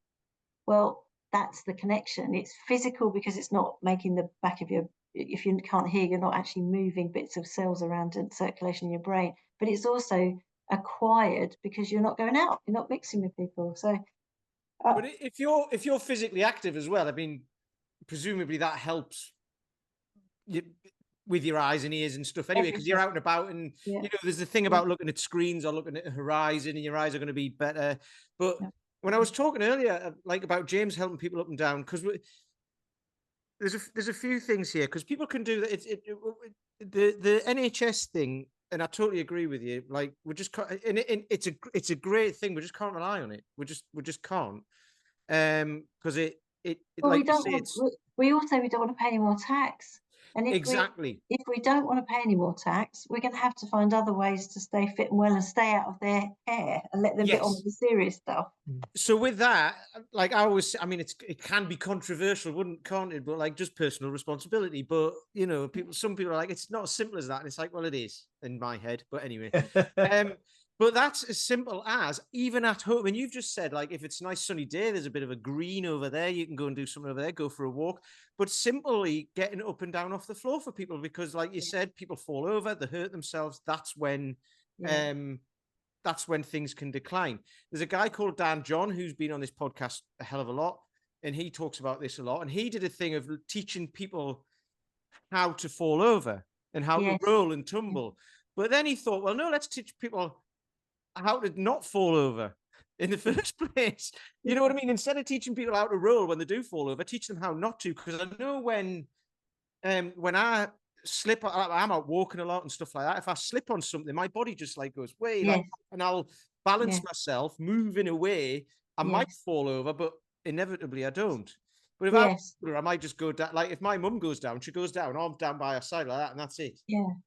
Well, that's the connection. It's physical because it's not making the back of your, if you can't hear, you're not actually moving bits of cells around in circulation in your brain. But it's also acquired because you're not going out, you're not mixing with people. So, uh, but if you're physically active as well, I mean, presumably that helps you, with your eyes and ears and stuff anyway, because you're everything. out and about, and Yeah, there's the thing yeah, about looking at screens or looking at a horizon, and your eyes are going to be better. But yeah. when I was talking earlier, like about James helping people up and down, because there's a few things here because people can do that. The NHS thing, and I totally agree with you. Like we just can't, and it's a great thing. We just can't rely on it. We just can't. Because Well, we like you don't say, want. it's We also we don't want to pay any more tax. And exactly. if we don't want to pay any more tax, we're going to have to find other ways to stay fit and well and stay out of their hair and let them get on Yes. with the serious stuff. So with that, like I mean, it can be controversial, can't it? But like just personal responsibility. But you know, some people are like, it's not as simple as that. And it's like, well, it is in my head. But anyway, but that's as simple as even at home. And you've just said, like, if it's a nice sunny day, there's a bit of a green over there, you can go and do something over there, go for a walk. But simply getting up and down off the floor for people, because like you said, people fall over, they hurt themselves. That's when things can decline. There's a guy called Dan John who's been on this podcast a hell of a lot, and he talks about this a lot. And he did a thing of teaching people how to fall over and how to roll and tumble. But then he thought, well, no, let's teach people how to not fall over in the first place. You know what I mean? Instead of teaching people how to roll when they do fall over, teach them how not to. Because I know when I slip, I'm out walking a lot and stuff like that. If I slip on something, my body just like goes way, like, and I'll balance myself, move in a way. I might fall over, but inevitably I don't. But if I might just go down. Like if my mum goes down, she goes down, arms down by her side like that, and that's it.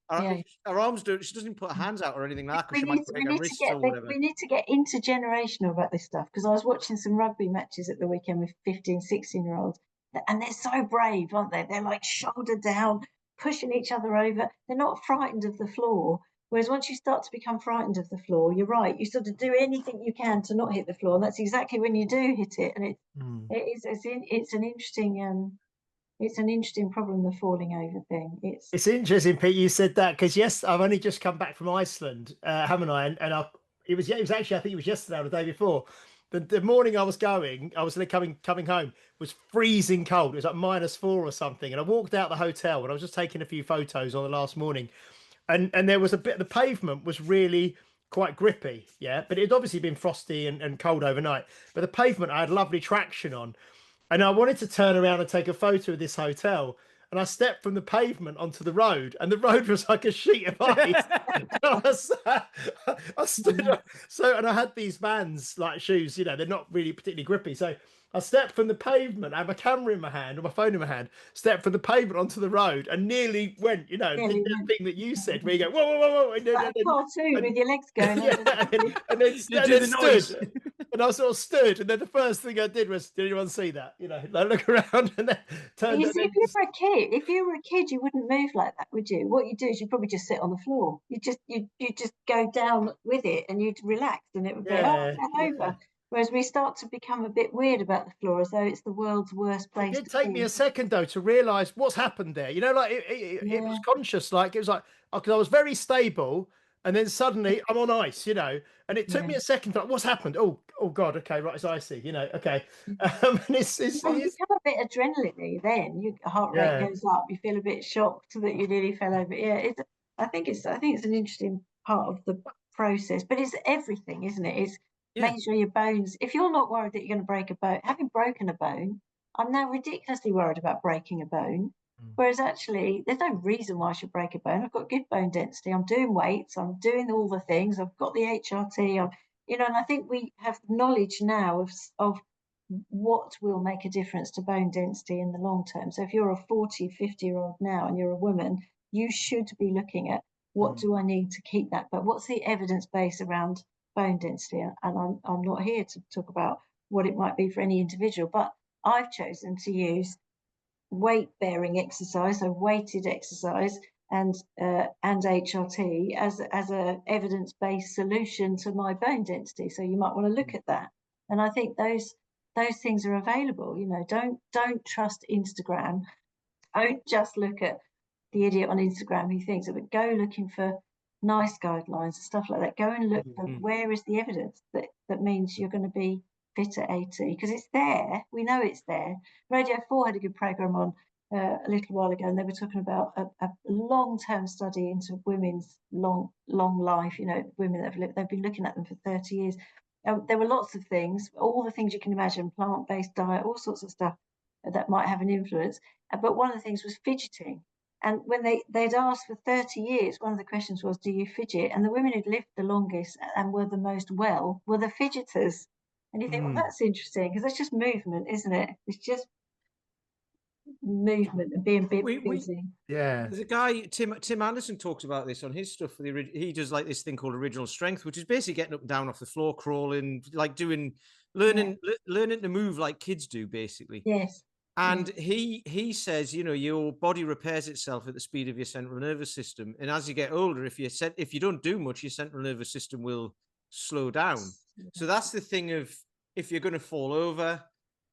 Her arms don't. She doesn't put her hands out or anything like that because she might break her wrists or whatever. We need to get intergenerational about this stuff, because I was watching some rugby matches at the weekend with 15, 16-year-olds, and they're so brave, aren't they? They're like shoulder down, pushing each other over. They're not frightened of the floor. Whereas once you start to become frightened of the floor, you're right. You sort of do anything you can to not hit the floor, and that's exactly when you do hit it. And it's an interesting problem, the falling over thing. It's interesting, Pete, you said that, because yes, I've only just come back from Iceland, haven't I? And it was actually, I think it was yesterday or the day before. The morning I was coming home was freezing cold. It was like -4 or something. And I walked out the hotel and I was just taking a few photos on the last morning. And there was the pavement was really quite grippy, yeah. But it had obviously been frosty and cold overnight. But the pavement I had lovely traction on. And I wanted to turn around and take a photo of this hotel. And I stepped from the pavement onto the road, and the road was like a sheet of ice. I stood up, and I had these Vans like shoes, you know, they're not really particularly grippy. So I stepped from the pavement, I had my camera in my hand or my phone in my hand, stepped from the pavement onto the road and nearly went, you know, the thing that you said where you go, whoa, whoa, whoa, whoa. Like a cartoon with your legs going. And then stood. And I sort of stood, and then the first thing I did was, did anyone see that? You know, like look around and then turned. You see, if you were a kid, you wouldn't move like that, would you? What you do is you probably just sit on the floor. You just go down with it, and you'd relax, and it would be over. Whereas we start to become a bit weird about the floor, as though it's the world's worst place. It did take me a second though to realise what's happened there. You know, like it was conscious, like it was like, because I was very stable. And then suddenly I'm on ice, you know, and it took me a second. Like, what's happened? Oh God, okay, right, it's icy, you know, okay. And you become a bit adrenaline then. Your heart rate goes up. You feel a bit shocked that you nearly fell over. Yeah, I think it's an interesting part of the process, but it's everything, isn't it? It's making sure your bones. If you're not worried that you're going to break a bone, having broken a bone, I'm now ridiculously worried about breaking a bone. Whereas actually, there's no reason why I should break a bone. I've got good bone density. I'm doing weights. I'm doing all the things. I've got the HRT. And I think we have knowledge now of what will make a difference to bone density in the long term. So if you're a 40, 50-year-old now and you're a woman, you should be looking at what do I need to keep that, but what's the evidence base around bone density? And I'm not here to talk about what it might be for any individual, but I've chosen to use weight-bearing exercise, so weighted exercise, and HRT as a evidence-based solution to my bone density. So you might want to look at that. And I think those things are available. Don't trust Instagram. Don't just look at the idiot on Instagram who thinks it, but go looking for nice guidelines and stuff like that. Go and look for where is the evidence that means you're going to be fit at 80, because it's there. We know it's there. Radio 4 had a good program on a little while ago, and they were talking about a long-term study into women's long life. Women that have lived, they've been looking at them for 30 years. There were lots of things, all the things you can imagine, plant-based diet, all sorts of stuff. that might have an influence. But one of the things was fidgeting. And when they'd asked for 30 years, one of the questions was, do you fidget? And the women who'd lived the longest and were the most well were the fidgeters. And you think, well, that's interesting, because that's just movement, isn't it? It's just movement and being busy. Yeah. There's a guy, Tim Anderson, talks about this on his stuff. He does like this thing called original strength, which is basically getting up and down off the floor, crawling, like learning to move like kids do, basically. Yes. And he says, you know, your body repairs itself at the speed of your central nervous system, and as you get older, if you don't do much, your central nervous system will slow down. So that's the thing of, if you're going to fall over,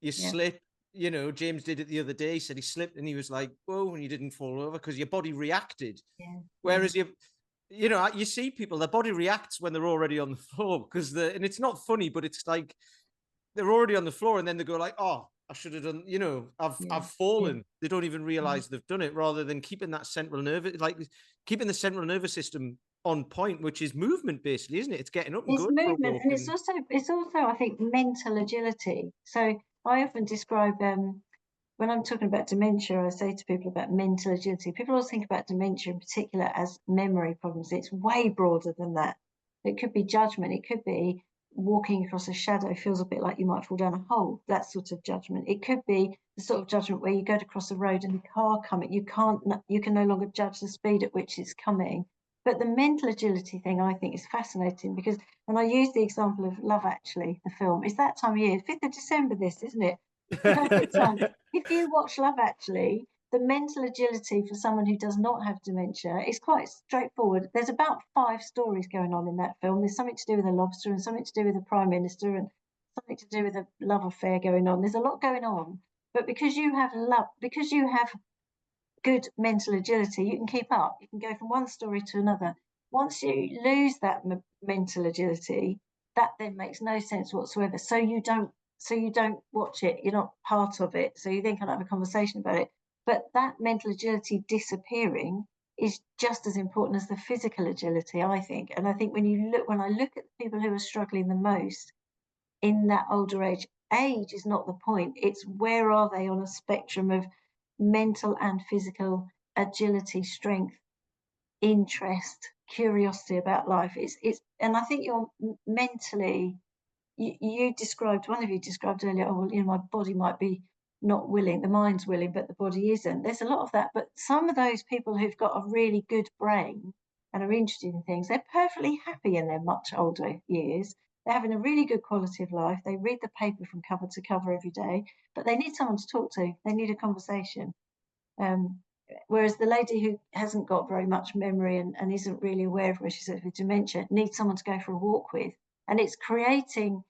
you slip. You know, James did it the other day. He said he slipped and he was like, whoa, and you didn't fall over because your body reacted. Yeah. Whereas you know, you see people, their body reacts when they're already on the floor, because and it's not funny, but it's like they're already on the floor and then they go like, oh, I should have done, you know, I've fallen. They don't even realize they've done it, rather than keeping that central nervous, like keeping the central nervous system on point, which is movement basically, isn't it? It's getting up and going. It's movement, and it's also I think mental agility. So I often describe when I'm talking about dementia, I say to people about mental agility. People always think about dementia in particular as memory problems. It's way broader than that. It could be judgment. It could be walking across a shadow feels a bit like you might fall down a hole. That sort of judgment. It could be the sort of judgment where you go to cross a road and a car coming. You can no longer judge the speed at which it's coming. But the mental agility thing, I think, is fascinating, because when I use the example of Love Actually, the film, it's that time of year, 5th of December, this, isn't it? Perfect time. If you watch Love Actually, the mental agility for someone who does not have dementia is quite straightforward. There's about 5 stories going on in that film. There's something to do with a lobster, and something to do with the Prime Minister, and something to do with a love affair going on. There's a lot going on. But because you have good mental agility, you can keep up. You can go from one story to another. Once you lose that mental agility, that then makes no sense whatsoever. So you don't watch it. You're not part of it. So you then can't have a conversation about it. But that mental agility disappearing is just as important as the physical agility, I think. And I think when I look at the people who are struggling the most in that older age is not the point. It's where are they on a spectrum of mental and physical agility, strength, interest, curiosity about life. And I think you're mentally, you described, one of you described earlier, oh, well, you know, my body might be not willing, the mind's willing, but the body isn't. There's a lot of that. But some of those people who've got a really good brain and are interested in things, they're perfectly happy in their much older years. They're having a really good quality of life. They read the paper from cover to cover every day, but they need someone to talk to. They need a conversation. Whereas the lady who hasn't got very much memory and isn't really aware of where she's at with dementia needs someone to go for a walk with. And it's creating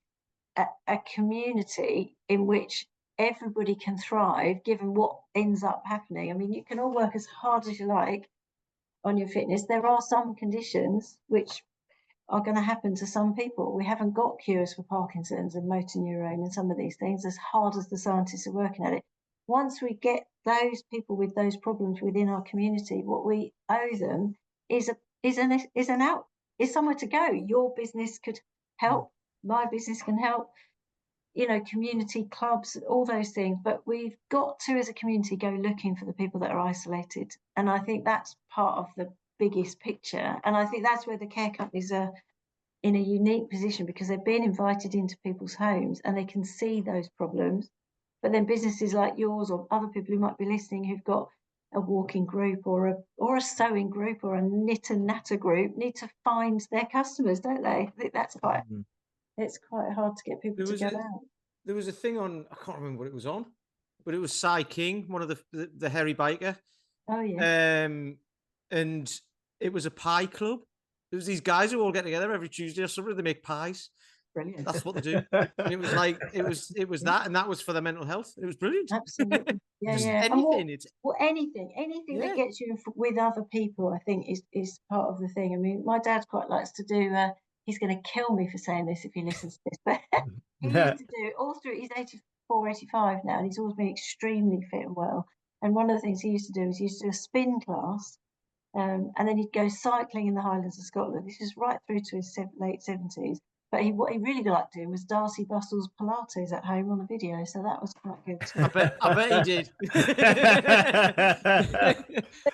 a community in which everybody can thrive, given what ends up happening. I mean, you can all work as hard as you like on your fitness. There are some conditions which are going to happen to some people. We haven't got cures for Parkinson's and motor neurone and some of these things, as hard as the scientists are working at it. Once we get those people with those problems within our community, what we owe them is somewhere to go. Your business could help, my business can help, you know, community clubs, all those things. But we've got to, as a community, go looking for the people that are isolated. And I think that's part of the biggest picture. And I think that's where the care companies are in a unique position, because they're being invited into people's homes and they can see those problems. But then businesses like yours or other people who might be listening who've got a walking group or a sewing group or a knit and natter group need to find their customers, don't they? I think that's it's quite hard to get people to go out. There was a thing on, I can't remember what it was on, but it was Cy King, one of the hairy biker. Oh yeah. And it was a pie club. There was these guys who all get together every Tuesday or something. They make pies. Brilliant. That's what they do. And it was like it was that, and that was for their mental health. It was brilliant. Absolutely. Yeah, Just yeah. anything. Anything that gets you with other people, I think, is part of the thing. I mean, my dad quite likes to do. He's going to kill me for saying this if he listens to this, but he used to do all through. He's 84, 85 now, and he's always been extremely fit and well. And one of the things he used to do is he used to do a spin class. And then he'd go cycling in the Highlands of Scotland. This is right through to his late 70s. But what he really liked doing was Darcy Bustle's Pilates at home on a video, so that was quite good too. I bet he did.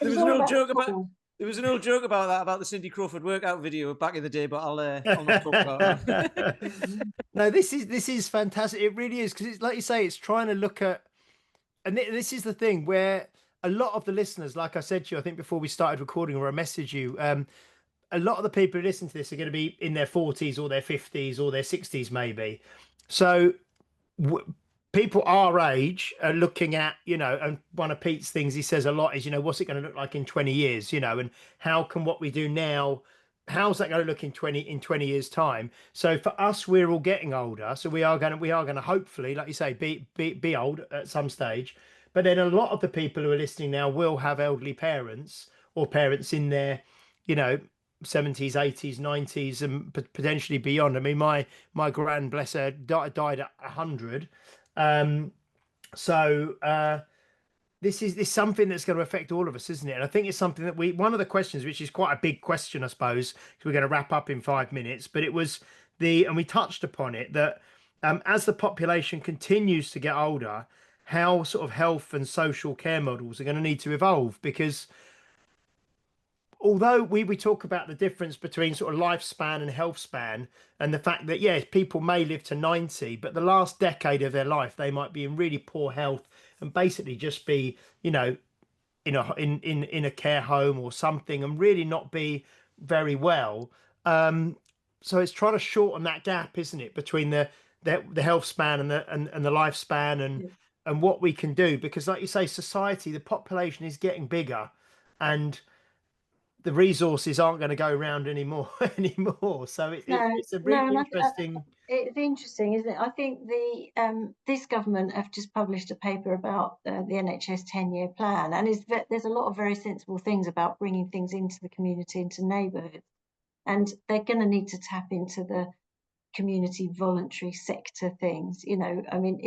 It was all about Paul. There was an old joke about that, about the Cindy Crawford workout video back in the day, but I'll not talk about that. No, this is fantastic. It really is, because it's like you say, it's trying to look at, and this is the thing where a lot of the listeners, like I said to you, I think before we started recording, or I messaged you, a lot of the people who listen to this are going to be in their 40s or their 50s or their 60s maybe. So people our age are looking at, you know, and one of Pete's things he says a lot is, you know, what's it going to look like in 20 years, you know, and how can what we do now, how's that going to look in 20 years time? So for us, we're all getting older, so we are going to hopefully, like you say, be old at some stage. But then a lot of the people who are listening now will have elderly parents, or parents in their, you know, 70s, 80s, 90s, and potentially beyond. I mean, my gran, bless her, died at 100. This is something that's going to affect all of us, isn't it? And I think it's something that one of the questions, which is quite a big question, I suppose, because we're going to wrap up in 5 minutes, but it was and we touched upon it, that as the population continues to get older, how sort of health and social care models are going to need to evolve, because although we talk about the difference between sort of lifespan and health span, and the fact that, yes, people may live to 90, but the last decade of their life, they might be in really poor health and basically just be, you know, in a care home or something, and really not be very well. So it's trying to shorten that gap, isn't it, between the health span and the lifespan, and what we can do, because like you say, society, the population is getting bigger, and the resources aren't going to go around anymore. So it's a really interesting. It's interesting, isn't it? I think this government have just published a paper about the NHS 10-year plan, and there's a lot of very sensible things about bringing things into the community, into neighbourhoods, and they're going to need to tap into the community voluntary sector things. You know, I mean,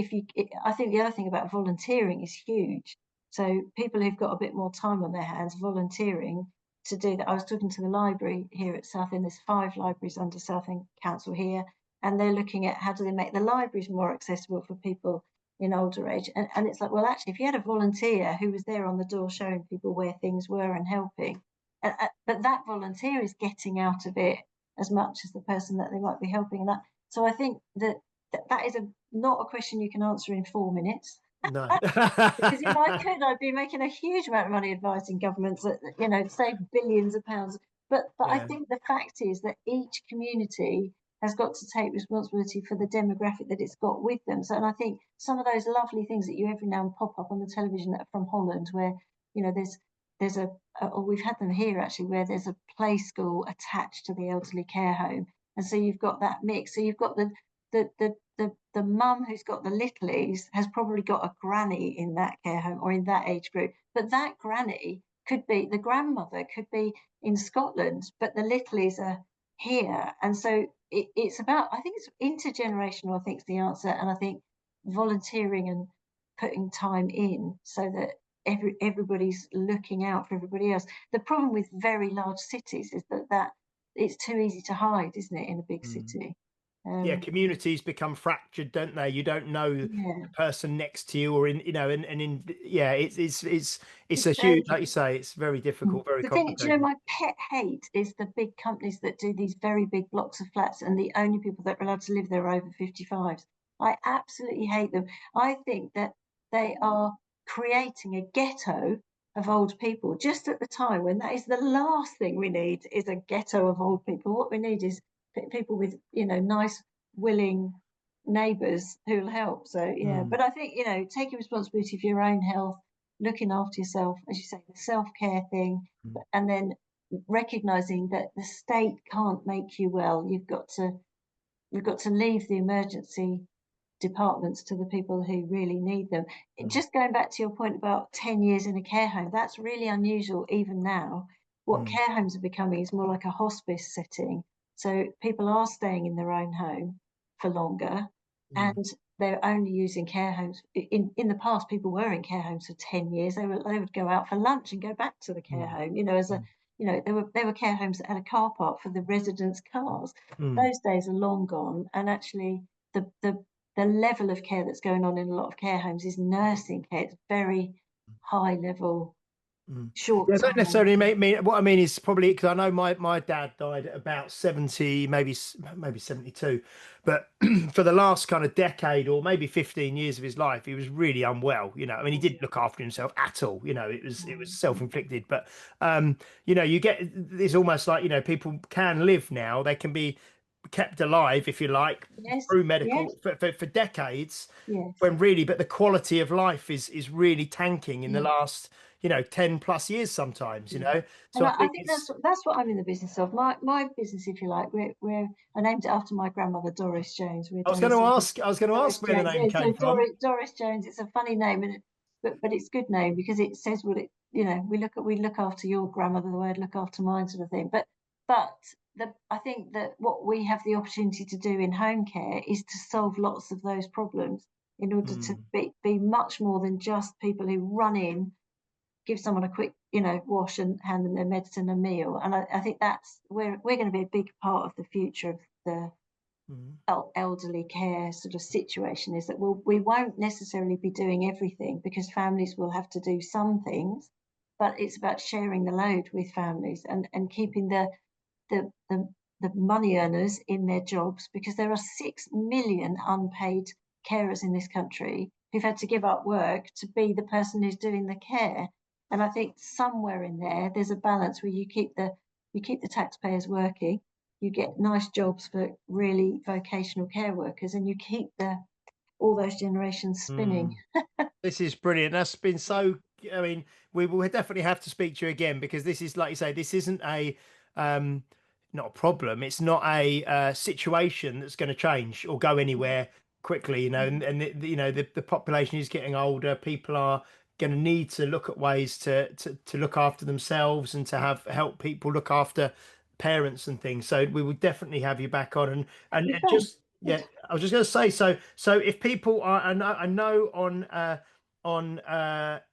I think the other thing about volunteering is huge. So people who've got a bit more time on their hands volunteering to do that. I was talking to the library here at Southend. There's 5 libraries under Southend Council here, and they're looking at how do they make the libraries more accessible for people in older age. And it's like, well, actually, if you had a volunteer who was there on the door showing people where things were and helping, but that volunteer is getting out of it as much as the person that they might be helping. And so I think that is not a question you can answer in 4 minutes. No. Because if I could, I'd be making a huge amount of money advising governments that, you know, save billions of pounds. But yeah. I think the fact is that each community has got to take responsibility for the demographic that it's got with them. So, and I think some of those lovely things that you every now and pop up on the television that are from Holland, where, you know, there's or we've had them here actually, where there's a play school attached to the elderly care home, and so you've got that mix. So you've got the mum who's got the littlies has probably got a granny in that care home or in that age group, but that granny could be, the grandmother could be in Scotland, but the littlies are here. And so it's about, I think it's intergenerational, I think is the answer. And I think volunteering and putting time in so that everybody's looking out for everybody else. The problem with very large cities is that it's too easy to hide, isn't it, in a big city? Yeah, communities become fractured, don't they? You don't know the person next to you, or in, you know, and in, yeah, it's a huge, like you say, it's very difficult, very complicated. Do you know, my pet hate is the big companies that do these very big blocks of flats, and the only people that are allowed to live there are over 55s. I absolutely hate them. I think that they are creating a ghetto of old people just at the time when that is the last thing we need, is a ghetto of old people. What we need is people with, you know, nice, willing neighbours who'll help. So yeah, but I think, you know, taking responsibility for your own health, looking after yourself, as you say, the self-care thing, and then recognizing that the state can't make you well. You've got to leave the emergency departments to the people who really need them. Just going back to your point about 10 years in a care home, that's really unusual even now. What care homes are becoming is more like a hospice setting. So people are staying in their own home for longer, and they're only using care homes. In the past, people were in care homes for 10 years. They would go out for lunch and go back to the care home, you know, as you know, there were care homes that had a car park for the residents' cars. Mm. Those days are long gone, and actually the level of care that's going on in a lot of care homes is nursing care. It's very high level, short Yeah, don't time. necessarily mean what I mean is probably because I know my dad died at about 70, maybe 72, but for the last kind of decade or maybe 15 years of his life, he was really unwell. You know, I mean, he didn't look after himself at all. You know, it was self-inflicted. But you know, you get it's almost like, you know, people can live now. They can be kept alive, if you like, Yes, through yes, medical for decades, yes. when really, but the quality of life is really tanking in the Yeah. last, you know, 10 plus years sometimes, you know. So And I I think think it's, that's what I'm in the business of. My business, if you like, I named it after my grandmother, Doris Jones. We're done I was going to Doris ask where the Jones. name Yeah, so came from. Doris Jones. It's a funny name, but it's good name because it says what it. You know, we look after your grandmother the way I'd look after mine, sort of thing. But I think that what we have the opportunity to do in home care is to solve lots of those problems in order to be much more than just people who run in, give someone a quick, you know, wash and hand them their medicine and meal. And I think that's we're going to be a big part of the future of the elderly care sort of situation, is that we won't necessarily be doing everything because families will have to do some things, but it's about sharing the load with families and keeping the the money earners in their jobs, because there are 6 million unpaid carers in this country who've had to give up work to be the person who's doing the care. And I think somewhere in there's a balance where you keep the taxpayers working, you get nice jobs for really vocational care workers, and you keep all those generations spinning. This is brilliant. That's been so. I mean, we will definitely have to speak to you again, because this is, like you say, this isn't a not a problem. It's not a situation that's going to change or go anywhere quickly. You know, and you know, the population is getting older. People are going to need to look at ways to look after themselves and to help people look after parents and things. So we will definitely have you back on, and just yeah, I was just going to say, so if people are, I know on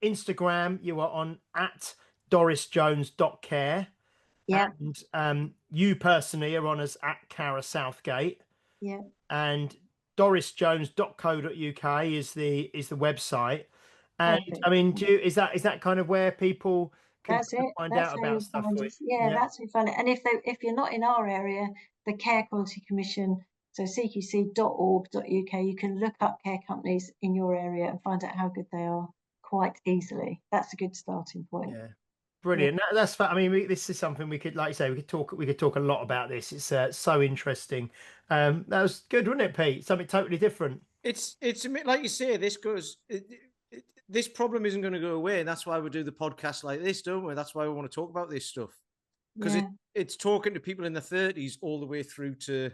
Instagram you are on at dorisjones.care, Yeah, and you personally are on as at Cara Southgate, yeah. and dorisjones.co.uk is the website. And Perfect. I mean, is that kind of where people can That's it. find That's out how about you'll stuff find for you? us. Yeah, Yeah. that's how you find it. And if you're not in our area, the Care Quality Commission, so cqc.org.uk, you can look up care companies in your area and find out how good they are quite easily. That's a good starting point. Yeah. Brilliant. That's I mean, this is something we could, like you say, we could talk a lot about this. It's so interesting. That was good, wasn't it, Pete? Something totally different. It's like you say, this problem isn't going to go away, and that's why we do the podcast like this, don't we? That's why we want to talk about this stuff, because it's talking to people in the 30s all the way through to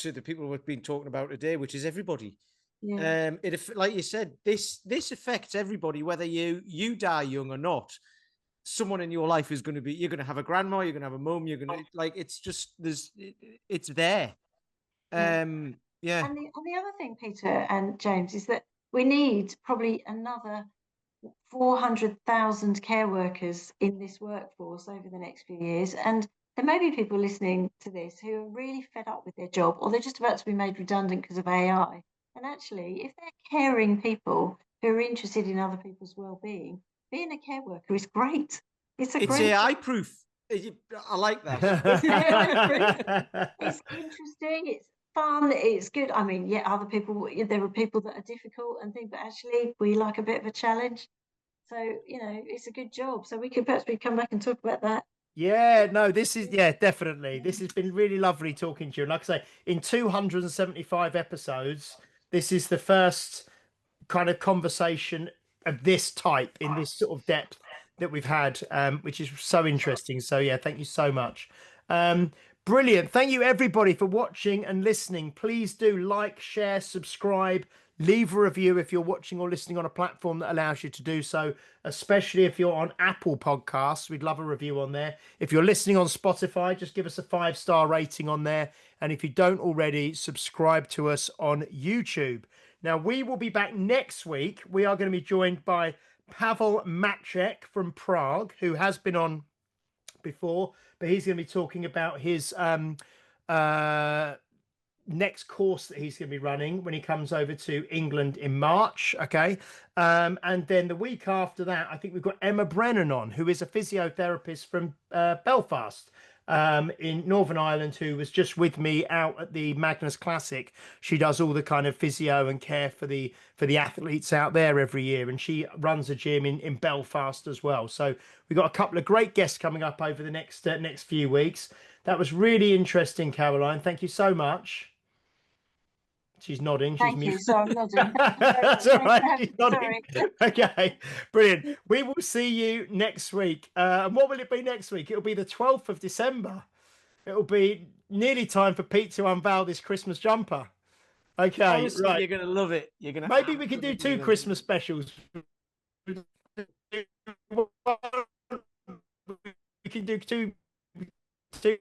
the people we've been talking about today, which is everybody. Yeah. Like you said, this affects everybody, whether you die young or not. Someone in your life is going to be, you're going to have a grandma, you're going to have a mum, you're going to, like, it's just, it's there. Yeah. Yeah. And the other thing, Peter and James, is that we need probably another 400,000 care workers in this workforce over the next few years. And there may be people listening to this who are really fed up with their job, or they're just about to be made redundant because of AI. And actually, if they're caring people who are interested in other people's well-being, being a care worker is great. It's AI proof. I like that. It's AI proof. It's interesting. It's fun. It's good. I mean, yeah, there are people that are difficult and things, but actually we like a bit of a challenge. So, you know, it's a good job. So we could perhaps come back and talk about that. Yeah, no, this is, yeah, definitely. This has been really lovely talking to you. And like I say, in 275 episodes, this is the first kind of conversation of this type in this sort of depth that we've had, which is so interesting. So yeah, thank you so much. Brilliant. Thank you everybody for watching and listening. Please do like, share, subscribe, leave a review if you're watching or listening on a platform that allows you to do so, especially if you're on Apple Podcasts. We'd love a review on there. If you're listening on Spotify, just give us a 5-star rating on there. And if you don't already, subscribe to us on YouTube. Now, we will be back next week. We are going to be joined by Pavel Macek from Prague, who has been on before, but he's going to be talking about his next course that he's going to be running when he comes over to England in March. Okay. And then the week after that, I think we've got Emma Brennan on, who is a physiotherapist from Belfast in Northern Ireland, who was just with me out at the Magnus Classic. She does all the kind of physio and care for the athletes out there every year, and she runs a gym in Belfast as well. So we've got a couple of great guests coming up over the next few weeks. That was really interesting, Caroline. Thank you so much. She's nodding. She's Thank you. So I'm nodding. That's all right. She's nodding. Okay, brilliant. We will see you next week. And what will it be next week? It'll be the 12th of December. It'll be nearly time for Pete to unveil this Christmas jumper. Okay, Honestly, right. You're gonna love it. You're gonna. Maybe we can do two Christmas specials. We can do two weeks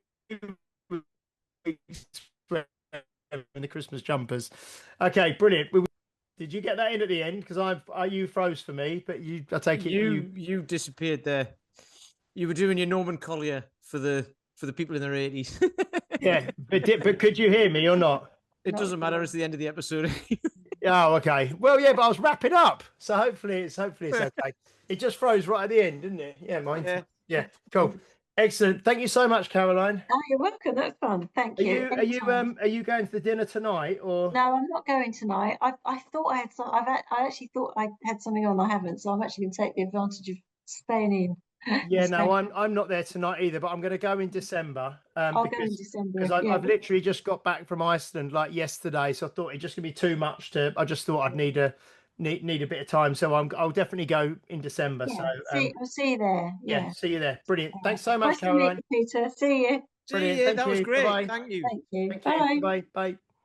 in the Christmas jumpers. Okay, brilliant. Did you get that in at the end? Because you froze for me, but I take it you disappeared there. You were doing your Norman Collier for the people in their 80s. Yeah, but could you hear me or not? It doesn't matter. It's the end of the episode. Oh, okay. Well, yeah, but I was wrapping up, so hopefully it's okay. It just froze right at the end, didn't it? Yeah, mine. Yeah, cool. Excellent. Thank you so much, Caroline. Oh, you're welcome. That's fun. Thank you. Are you going to the dinner tonight or? No, I'm not going tonight. I thought I had some. I actually thought I had something on. I haven't, so I'm actually going to take the advantage of staying in. Yeah, no, I'm not there tonight either, but I'm going to go in December. I'll go in December because I've literally just got back from Iceland like yesterday, so I thought it'd just going to be too much I just thought I'd need a bit of time, so I'll definitely go in December. Yeah, so I'll see you there. Yeah, see you there. Brilliant. Thanks so much, Nice to meet Caroline. you, Peter. See you. Brilliant. See you. Thank That was you. great. Bye-bye. Thank you. Thank you. Thank Bye. you. Bye.